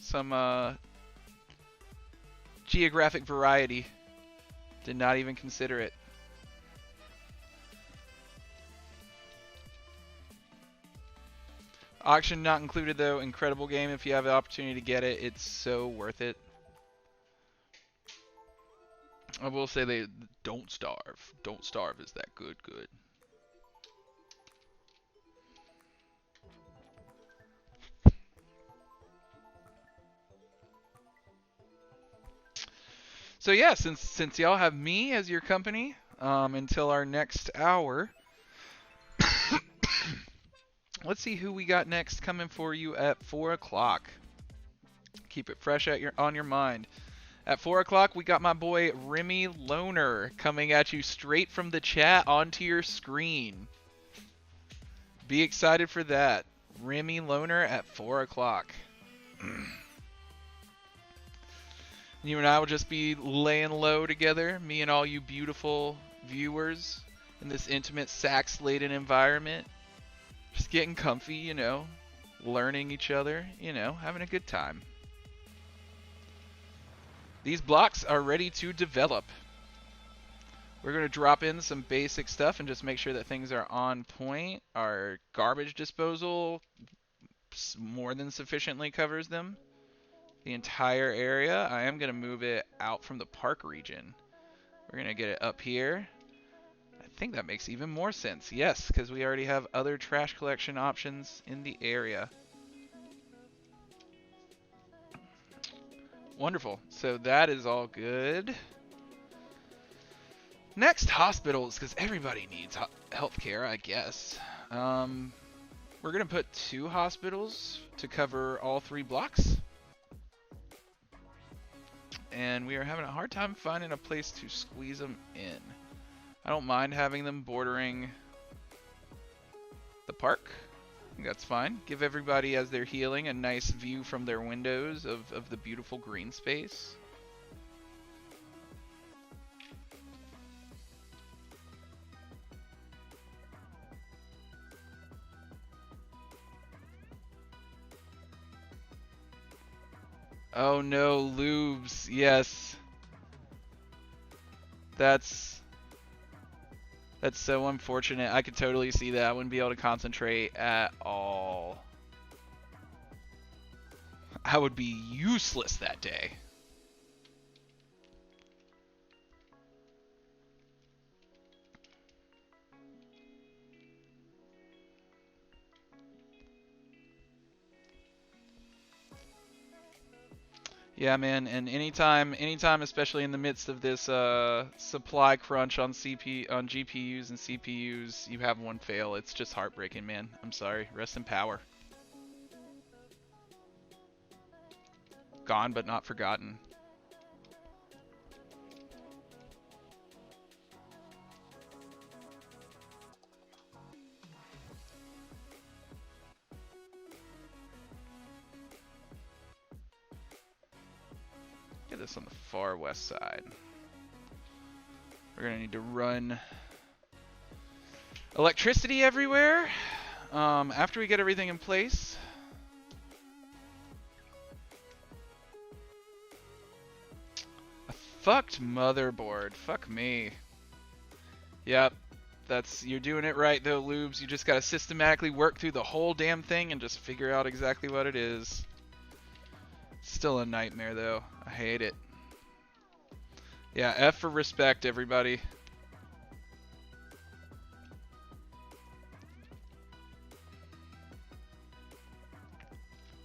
Some geographic variety. Did not even consider it. Auction not included though. Incredible game. If you have the opportunity to get it, it's so worth it. I will say they don't starve. Don't starve is that good. So yeah, since y'all have me as your company until our next hour, let's see who we got next coming for you at 4 o'clock. Keep it fresh on your mind. At 4 o'clock, we got my boy Remy Loner coming at you straight from the chat onto your screen. Be excited for that. Remy Loner at 4 o'clock. You and I will just be laying low together, me and all you beautiful viewers, in this intimate sax-laden environment. Just getting comfy, you know, learning each other, you know, having a good time. These blocks are ready to develop. We're going to drop in some basic stuff and just make sure that things are on point. Our garbage disposal more than sufficiently covers them. The entire area. I am going to move it out from the park region. We're going to get it up here. I think that makes even more sense. Yes, because we already have other trash collection options in the area. Wonderful. So that is all good. Next, hospitals, because everybody needs healthcare, I guess. We're going to put 2 hospitals to cover all 3 blocks. And we are having a hard time finding a place to squeeze them in. I don't mind having them bordering the park. I think that's fine. Give everybody, as they're healing, a nice view from their windows of the beautiful green space. Oh no, lubes. Yes. That's so unfortunate. I could totally see that. I wouldn't be able to concentrate at all. I would be useless that day. Yeah, man, and anytime, especially in the midst of this supply crunch on GPUs and CPUs, you have one fail. It's just heartbreaking, man. I'm sorry. Rest in power. Gone but not forgotten. Get this on the far west side. We're gonna need to run electricity everywhere after we get everything in place. A fucked motherboard. Fuck me. Yep. You're doing it right though, lubes. You just gotta systematically work through the whole damn thing and just figure out exactly what it is. Still a nightmare though. I hate it. Yeah, F for respect, everybody.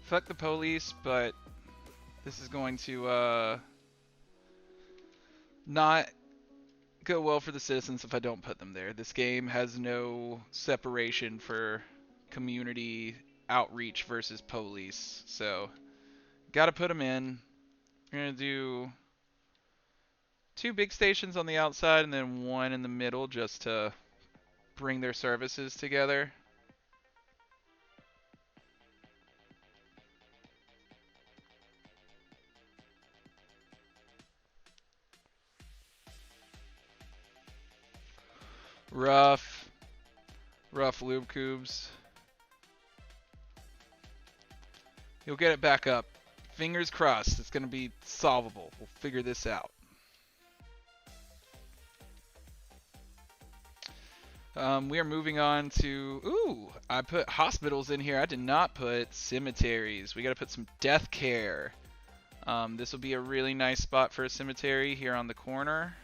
Fuck the police, but this is going to not go well for the citizens if I don't put them there. This game has no separation for community outreach versus police, so gotta put them in. We're gonna do 2 big stations on the outside and then 1 in the middle just to bring their services together. Rough lube cubes. You'll get it back up. Fingers crossed. It's going to be solvable. We'll figure this out. We are moving on to. Ooh, I put hospitals in here. I did not put cemeteries. We got to put some death care. This will be a really nice spot for a cemetery here on the corner,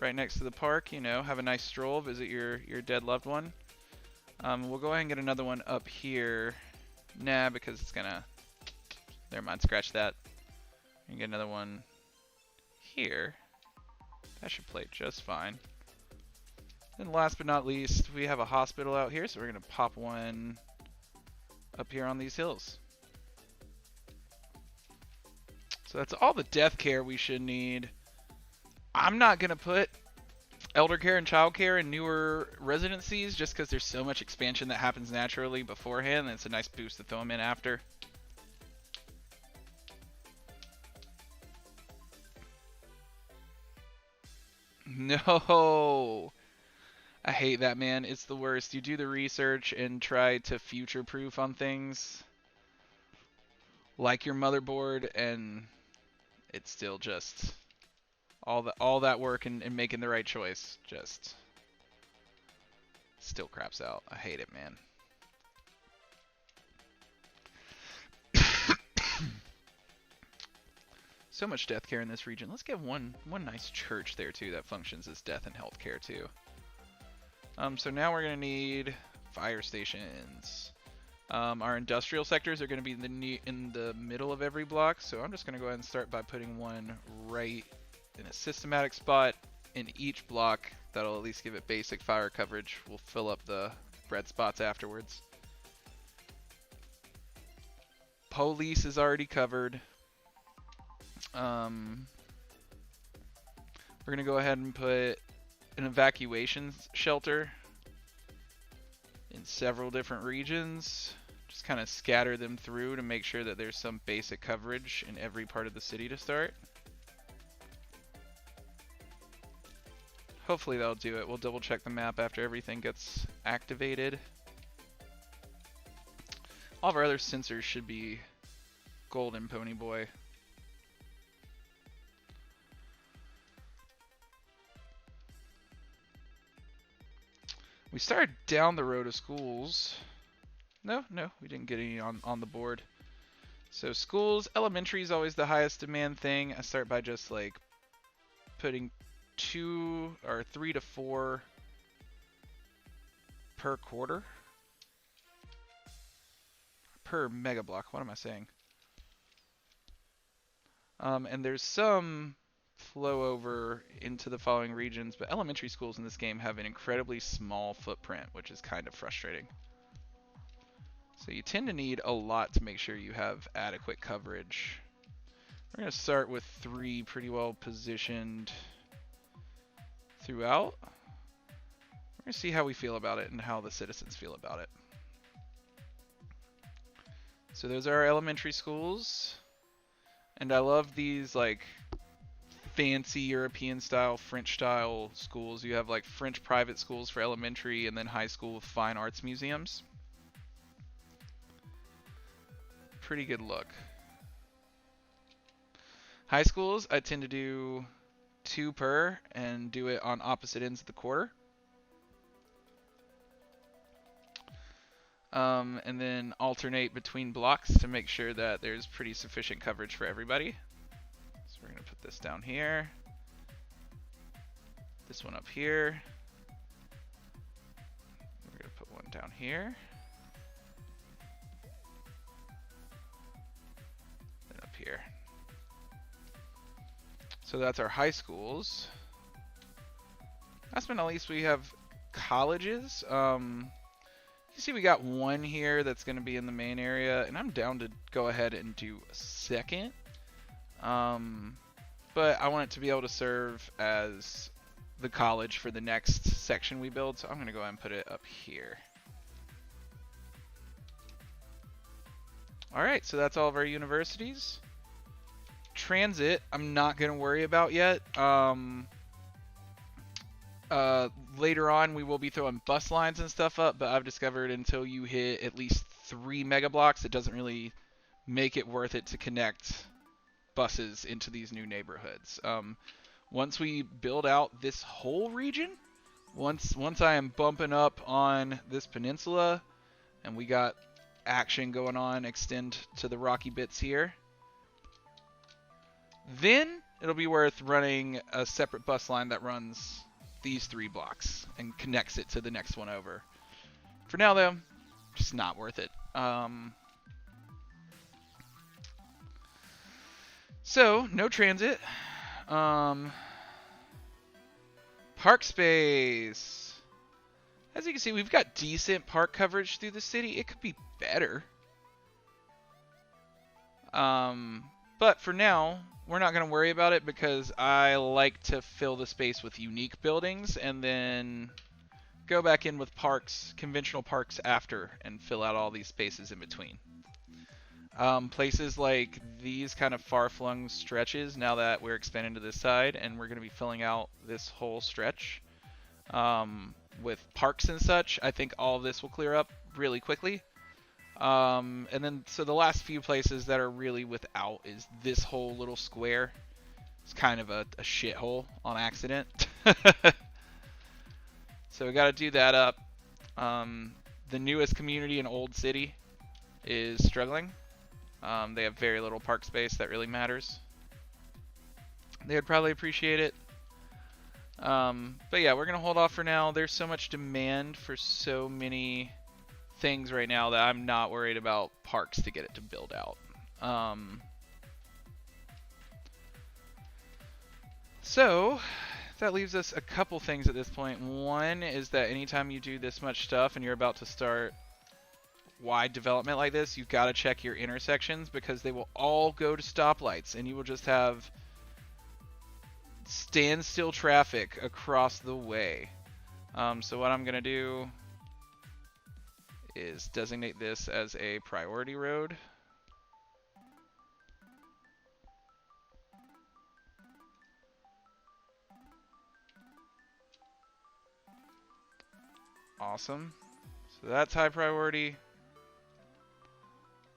right next to the park. You know, have a nice stroll, visit your dead loved one. We'll go ahead and get another one up here. Nah, because it's gonna. Never mind, scratch that. And get another one here. That should play just fine. And last but not least, we have a hospital out here, so we're going to pop one up here on these hills. So that's all the death care we should need. I'm not going to put elder care and child care in newer residencies just because there's so much expansion that happens naturally beforehand, and it's a nice boost to throw them in after. No! I hate that, man. It's the worst. You do the research and try to future-proof on things like your motherboard, and it's still just all that work and making the right choice just still craps out. I hate it, man. So much death care in this region. Let's get one nice church there too that functions as death and health care too. So now we're gonna need fire stations. Our industrial sectors are gonna be in the middle of every block, so I'm just gonna go ahead and start by putting one right in a systematic spot in each block. That'll at least give it basic fire coverage. We'll fill up the red spots afterwards. Police is already covered. We're gonna go ahead and put an evacuation shelter in several different regions. Just kind of scatter them through to make sure that there's some basic coverage in every part of the city to start. Hopefully that'll do it. We'll double check the map after everything gets activated. All of our other sensors should be golden, Pony Boy. We started down the road of schools. No, we didn't get any on the board. So schools, elementary is always the highest demand thing. I start by just like putting 2 or 3 to 4 per quarter. Per mega block, what am I saying? And there's some flow over into the following regions, but elementary schools in this game have an incredibly small footprint, which is kind of frustrating. So you tend to need a lot to make sure you have adequate coverage. We're going to start with 3 pretty well positioned throughout. We're going to see how we feel about it and how the citizens feel about it. So those are our elementary schools. And I love these like fancy European style, French style schools. You have like French private schools for elementary and then high school with fine arts museums. Pretty good look. High schools, I tend to do 2 per and do it on opposite ends of the quarter. And then alternate between blocks to make sure that there's pretty sufficient coverage for everybody. So we're going to put this down here. This one up here. We're going to put one down here. Then up here. So that's our high schools. Last but not least, we have colleges. You see we got one here that's going to be in the main area, and I'm down to go ahead and do a second. But I want it to be able to serve as the college for the next section we build, so I'm going to go ahead and put it up here. Alright, so that's all of our universities. Transit, I'm not going to worry about yet. Later on, we will be throwing bus lines and stuff up, but I've discovered until you hit at least 3 mega blocks, it doesn't really make it worth it to connect buses into these new neighborhoods. Once we build out this whole region, Once I am bumping up on this peninsula, and we got action going on, extend to the rocky bits here, then it'll be worth running a separate bus line that runs these 3 blocks and connects it to the next one over. For now, though, just not worth it. So, no transit. Park space. As you can see, we've got decent park coverage through the city. It could be better. But for now, we're not going to worry about it because I like to fill the space with unique buildings and then go back in with parks, conventional parks after, and fill out all these spaces in between. Places like these kind of far-flung stretches, now that we're expanding to this side, and we're going to be filling out this whole stretch with parks and such, I think all of this will clear up really quickly. And then, so the last few places that are really without is this whole little square. It's kind of a shithole on accident. So we got to do that up. The newest community in Old City is struggling. They have very little park space that really matters. They would probably appreciate it. But yeah, we're going to hold off for now. There's so much demand for so many things right now that I'm not worried about parks to get it to build out. So that leaves us a couple things at this point. One is that anytime you do this much stuff and you're about to start wide development like this, you've got to check your intersections because they will all go to stoplights and you will just have standstill traffic across the way. So what I'm going to do is designate this as a priority road. Awesome. So that's high priority.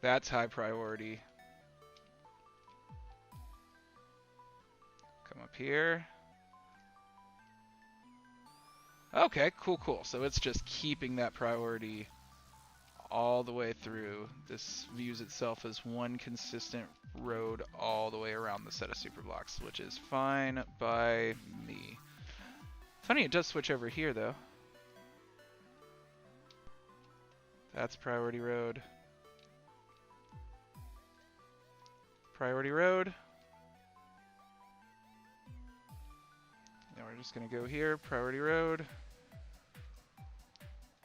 That's high priority. Come up here. Okay, cool. So it's just keeping that priority all the way through. This views itself as one consistent road all the way around the set of super blocks, which is fine by me. Funny, it does switch over here though. That's priority road. Priority road. Now we're just gonna go here, priority road.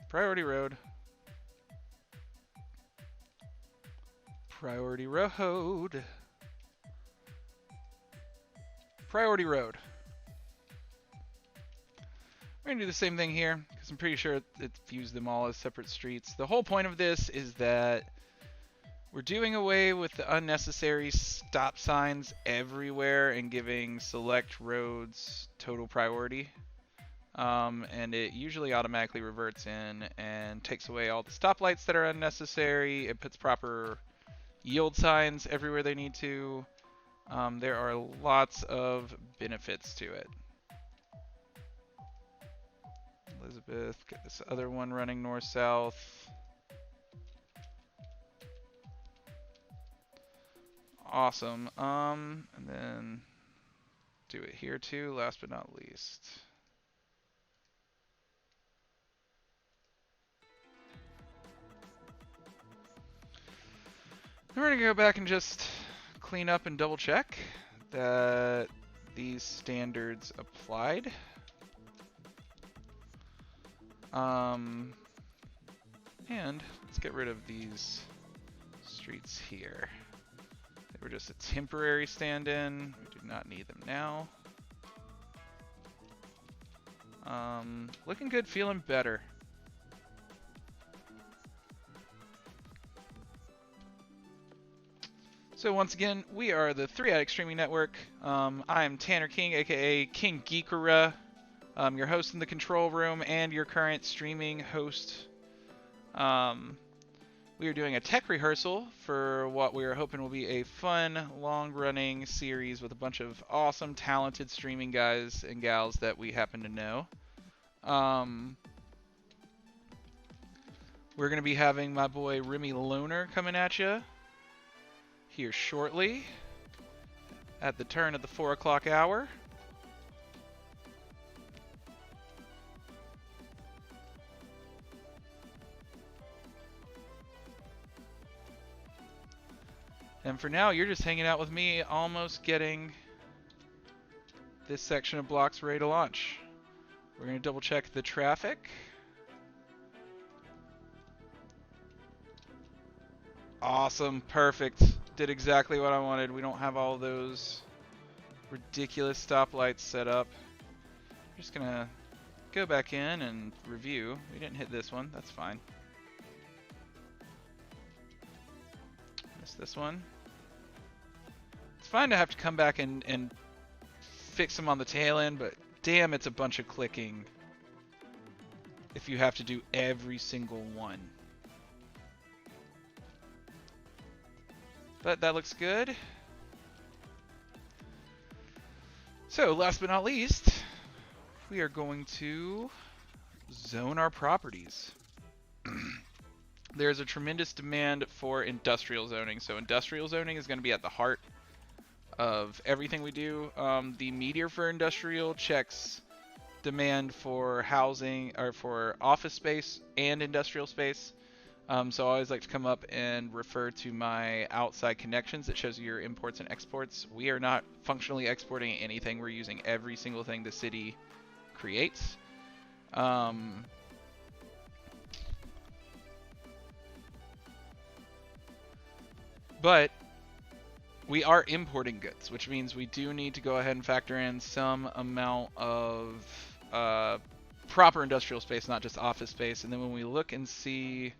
Priority road. Priority road. Priority road. We're going to do the same thing here, because I'm pretty sure it views them all as separate streets. The whole point of this is that we're doing away with the unnecessary stop signs everywhere and giving select roads total priority. And it usually automatically reverts in and takes away all the stoplights that are unnecessary. It puts proper yield signs everywhere they need to. There are lots of benefits to it. Elizabeth, get this other one running north-south. Awesome. And then do it here too, last but not least. We're going to go back and just clean up and double check that these standards applied. And let's get rid of these streets here. They were just a temporary stand-in. We do not need them now. Looking good, feeling better. So once again, we are the 3-Addict Streaming Network. I am Tanner King, aka King Geekera, your host in the control room and your current streaming host. We are doing a tech rehearsal for what we are hoping will be a fun, long-running series with a bunch of awesome, talented streaming guys and gals that we happen to know. Um, we're going to be having my boy Remy Loner coming at you here shortly at the turn of the 4 o'clock hour. And for now, you're just hanging out with me, almost getting this section of blocks ready to launch. We're going to double check the traffic. Awesome, perfect. Did exactly what I wanted. We don't have all those ridiculous stoplights set up. I'm just going to go back in and review. We didn't hit this one, that's fine. Missed this one. It's fine to have to come back and fix them on the tail end, but damn, it's a bunch of clicking if you have to do every single one. But that looks good. So, last but not least, we are going to zone our properties. There's a tremendous demand for industrial zoning. So industrial zoning is going to be at the heart of everything we do. The meteor for industrial checks demand for housing or for office space and industrial space. So I always like to come up and refer to my outside connections that shows you your imports and exports. We are not functionally exporting anything. We're using every single thing the city creates. But we are importing goods, which means we do need to go ahead and factor in some amount of proper industrial space, not just office space. And then when we look and see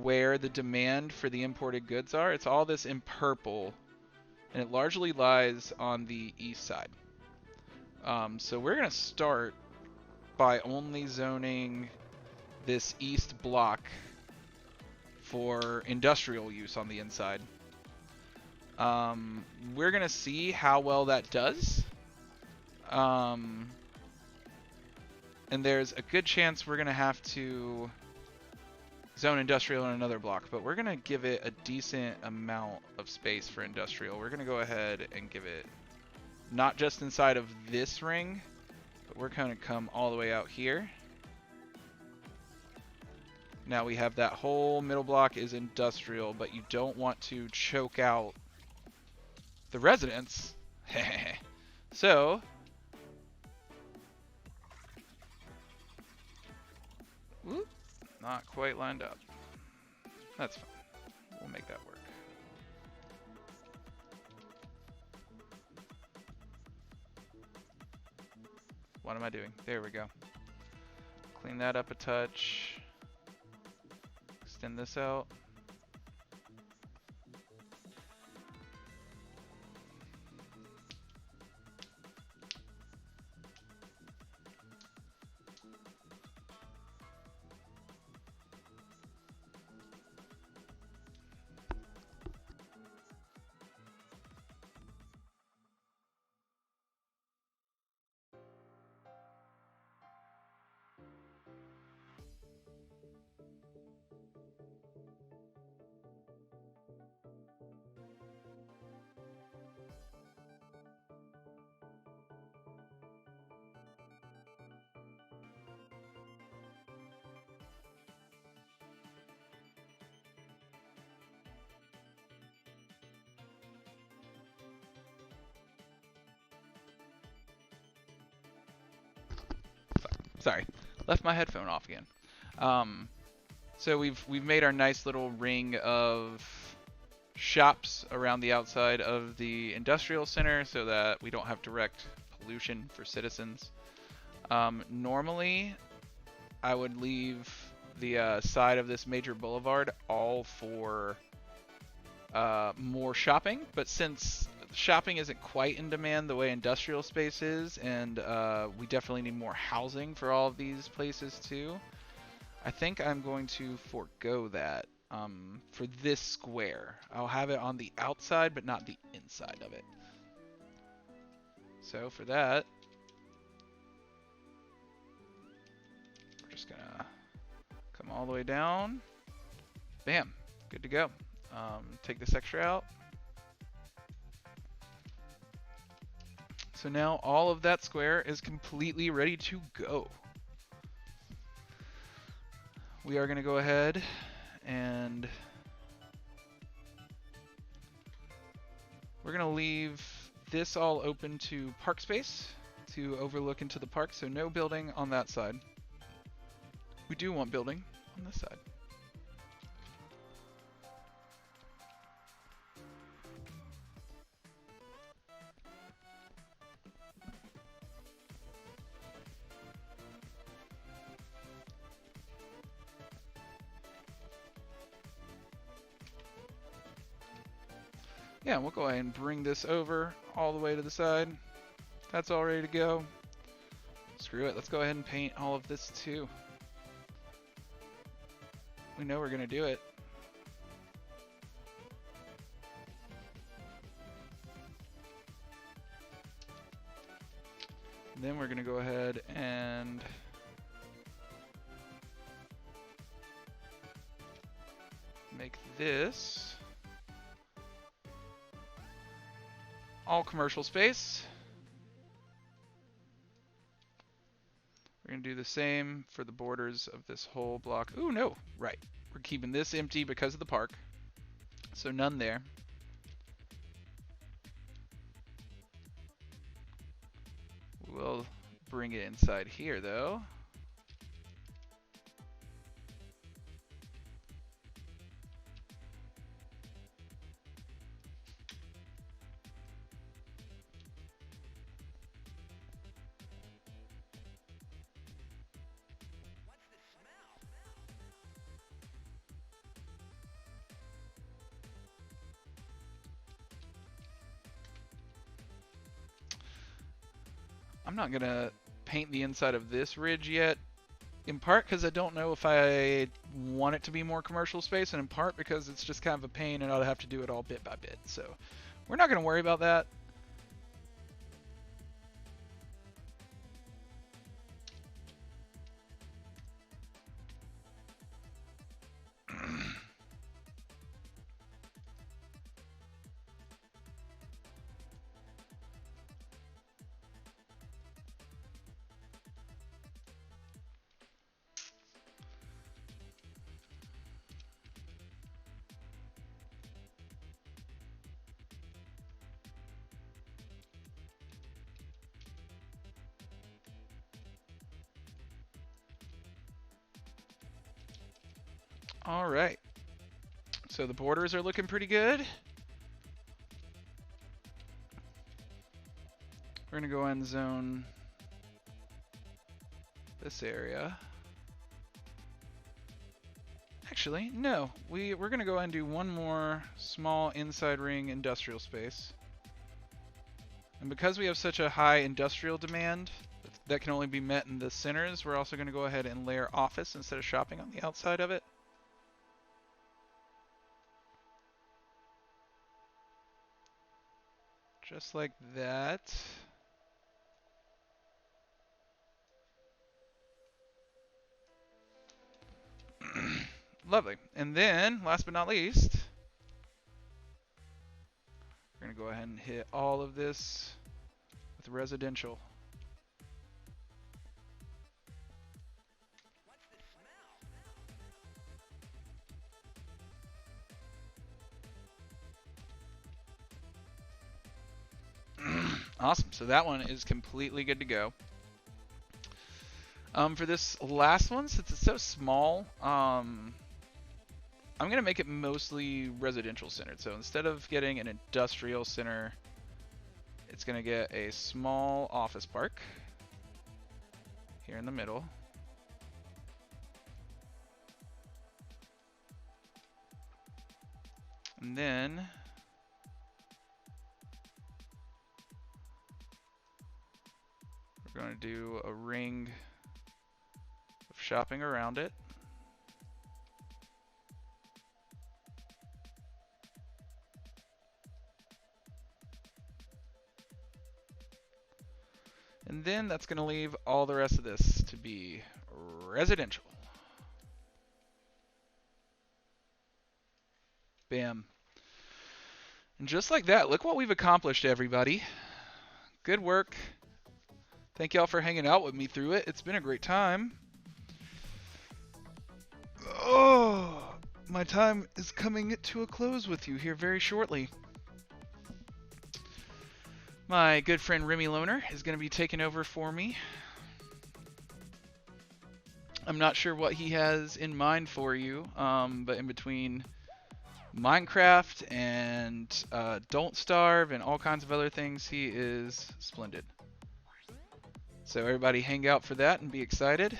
where the demand for the imported goods are, it's all this in purple, and it largely lies on the east side. So we're going to start by only zoning this east block for industrial use on the inside. We're going to see how well that does. And there's a good chance we're going to have to zone industrial in another block, but we're going to give it a decent amount of space for industrial. We're going to go ahead and give it not just inside of this ring, but we're going to come all the way out here. Now we have that whole middle block is industrial, but you don't want to choke out the residents. So whoop, not quite lined up. That's fine. We'll make that work. What am I doing? There we go. Clean that up a touch. Extend this out. Sorry, left my headphone off again. So we've made our nice little ring of shops around the outside of the industrial center so that we don't have direct pollution for citizens. Normally, I would leave the side of this major boulevard all for more shopping, but since shopping isn't quite in demand the way industrial space is, and we definitely need more housing for all of these places too, I think I'm going to forego that for this square. I'll have it on the outside but not the inside of it. So for that, just gonna come all the way down. Bam, good to go. Take this extra out. So now all of that square is completely ready to go. We are going to go ahead and we're going to leave this all open to park space to overlook into the park, so no building on that side. We do want building on this side. Yeah, we'll go ahead and bring this over all the way to the side. That's all ready to go. Screw it, let's go ahead and paint all of this too. We know we're gonna do it. And then we're gonna go ahead and make this all commercial space. We're going to do the same for the borders of this whole block. Ooh, no, right. We're keeping this empty because of the park. So none there. We'll bring it inside here though. I'm not going to paint the inside of this ridge yet, in part because I don't know if I want it to be more commercial space, and in part because it's just kind of a pain and I'd have to do it all bit by bit. So we're not going to worry about that. All right, so the borders are looking pretty good. We're gonna go and zone this area. Actually, no, we're gonna go and do one more small inside ring industrial space. And because we have such a high industrial demand that can only be met in the centers, we're also gonna go ahead and layer office instead of shopping on the outside of it. Just like that. Lovely. And then, last but not least, we're going to go ahead and hit all of this with residential. Awesome. So that one is completely good to go. For this last one, since it's so small, I'm going to make it mostly residential centered. So instead of getting an industrial center, it's going to get a small office park here in the middle. And then we're going to do a ring of shopping around it. And then that's going to leave all the rest of this to be residential. Bam. And just like that, look what we've accomplished, everybody. Good work. Thank y'all for hanging out with me through it. It's been a great time. Oh, my time is coming to a close with you here very shortly. My good friend Remy Loner is going to be taking over for me. I'm not sure what he has in mind for you, but in between Minecraft and Don't Starve and all kinds of other things, he is splendid. So everybody hang out for that and be excited.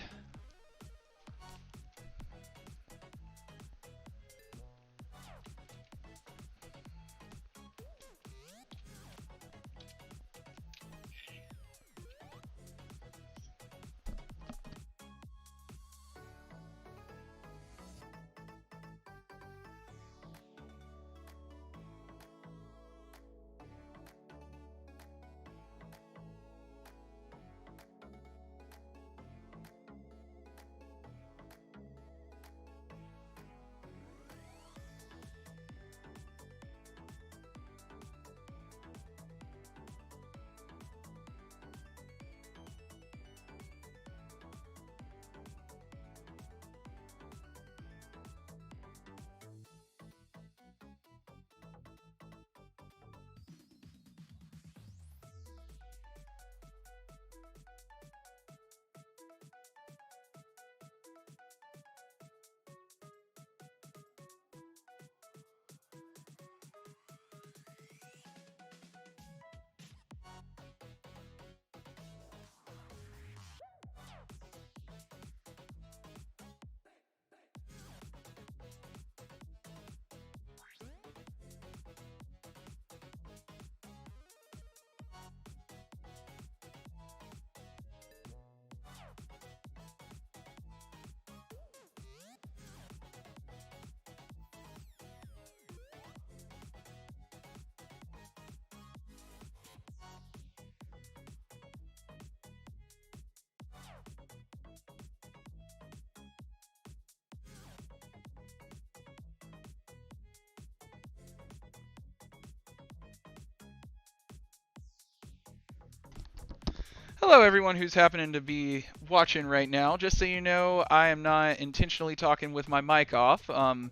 Hello, everyone who's happening to be watching right now. Just so you know, I am not intentionally talking with my mic off. I'm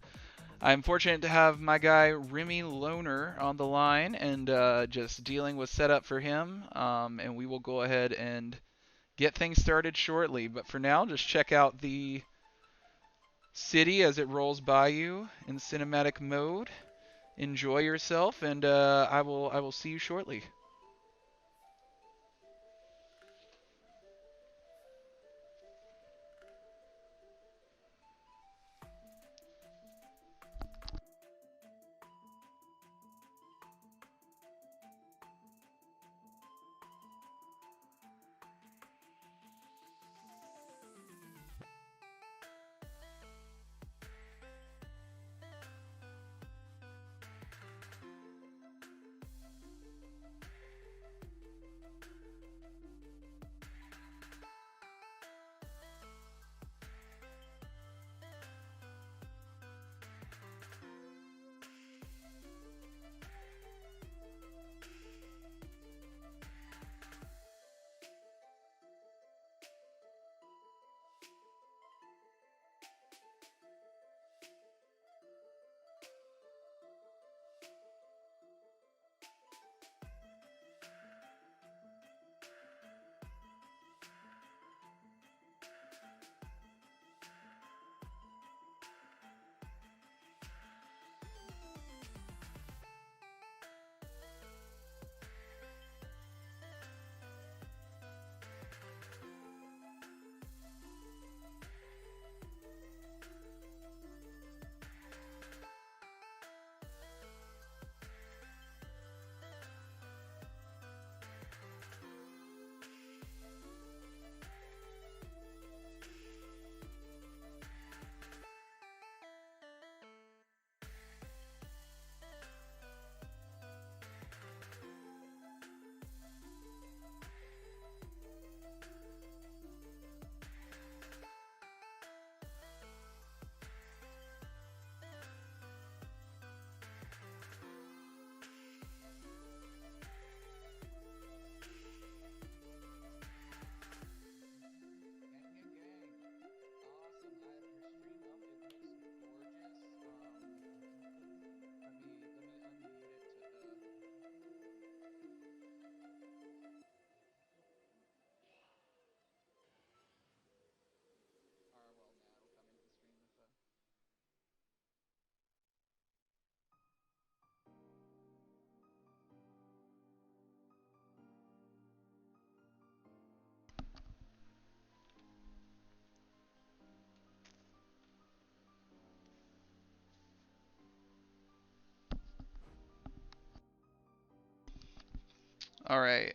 fortunate to have my guy Remy Loner on the line and just dealing with setup for him. And we will go ahead and get things started shortly. But for now, just check out the city as it rolls by you in cinematic mode. Enjoy yourself, and I will see you shortly. All right.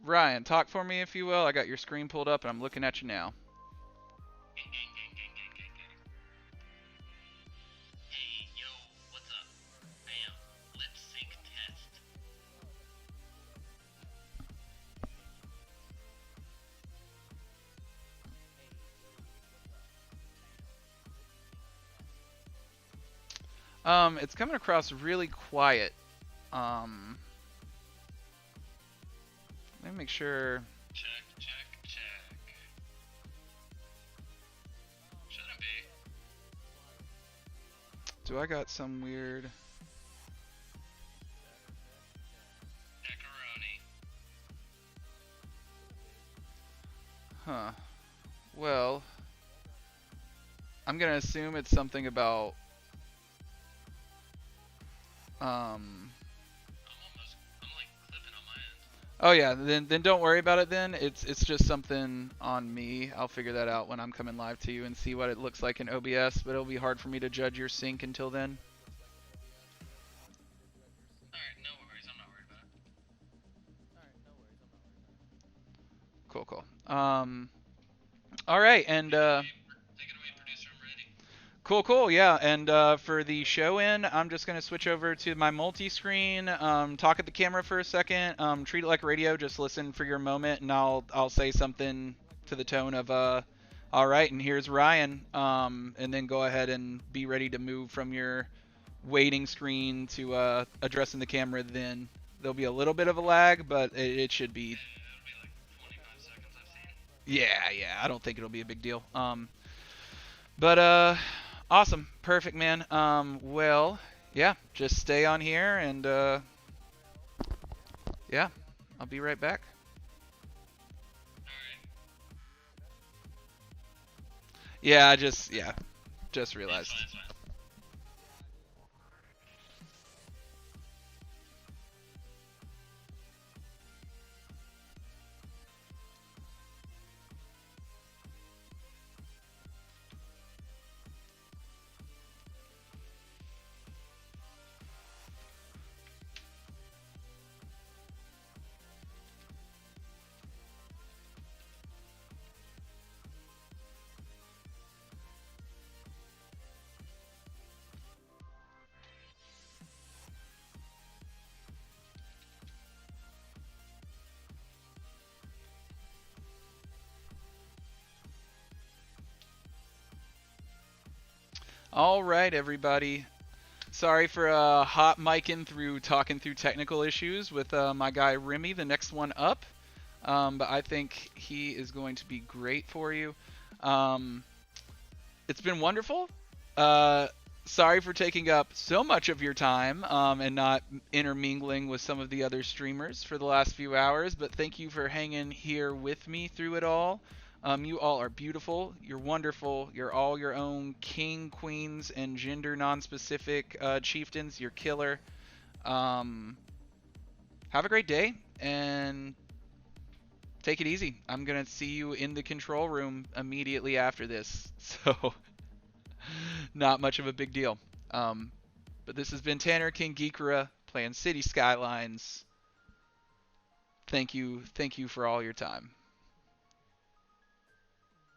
Ryan, talk for me if you will. I got your screen pulled up and I'm looking at you now. Gang, gang, gang, gang, gang, gang, gang. Hey, yo, what's up? Bam, lip sync test. It's coming across really quiet. Um, Let me make sure. Check, check, check. Shouldn't be. Do I got some weird? Macaroni. Huh. Well, I'm gonna assume it's something about. I'm like clipping on my end. Oh yeah, then don't worry about it then. It's just something on me. I'll figure that out when I'm coming live to you and see what it looks like in OBS, but it'll be hard for me to judge your sync until then. Alright, no worries, I'm not worried about it. Cool, cool. All right, and Take it away, producer, I'm ready. cool, cool, yeah. And for the show in, I'm just gonna switch over to my multi-screen. Talk at the camera for a second. Treat it like radio. Just listen for your moment, and I'll say something to the tone of all right, and here's Ryan. And then go ahead and be ready to move from your waiting screen to addressing the camera. Then there'll be a little bit of a lag, but it should be. Yeah, it'll be like 25 seconds I've seen. Yeah. I don't think it'll be a big deal. But awesome, perfect, man. Well, yeah, just stay on here, and yeah, I'll be right back. Alright. Yeah, just It's realized. fine, it's fine. All right, everybody. Sorry for hot micing through talking through technical issues with my guy Remy, the next one up. But I think he is going to be great for you. It's been wonderful. Sorry for taking up so much of your time and not intermingling with some of the other streamers for the last few hours, but thank you for hanging here with me through it all. You all are beautiful. You're wonderful. You're all your own king, queens, and gender non-specific chieftains. You're killer. Have a great day and take it easy. I'm going to see you in the control room immediately after this. So, not much of a big deal. But this has been Tanner King Geekera playing City Skylines. Thank you for all your time.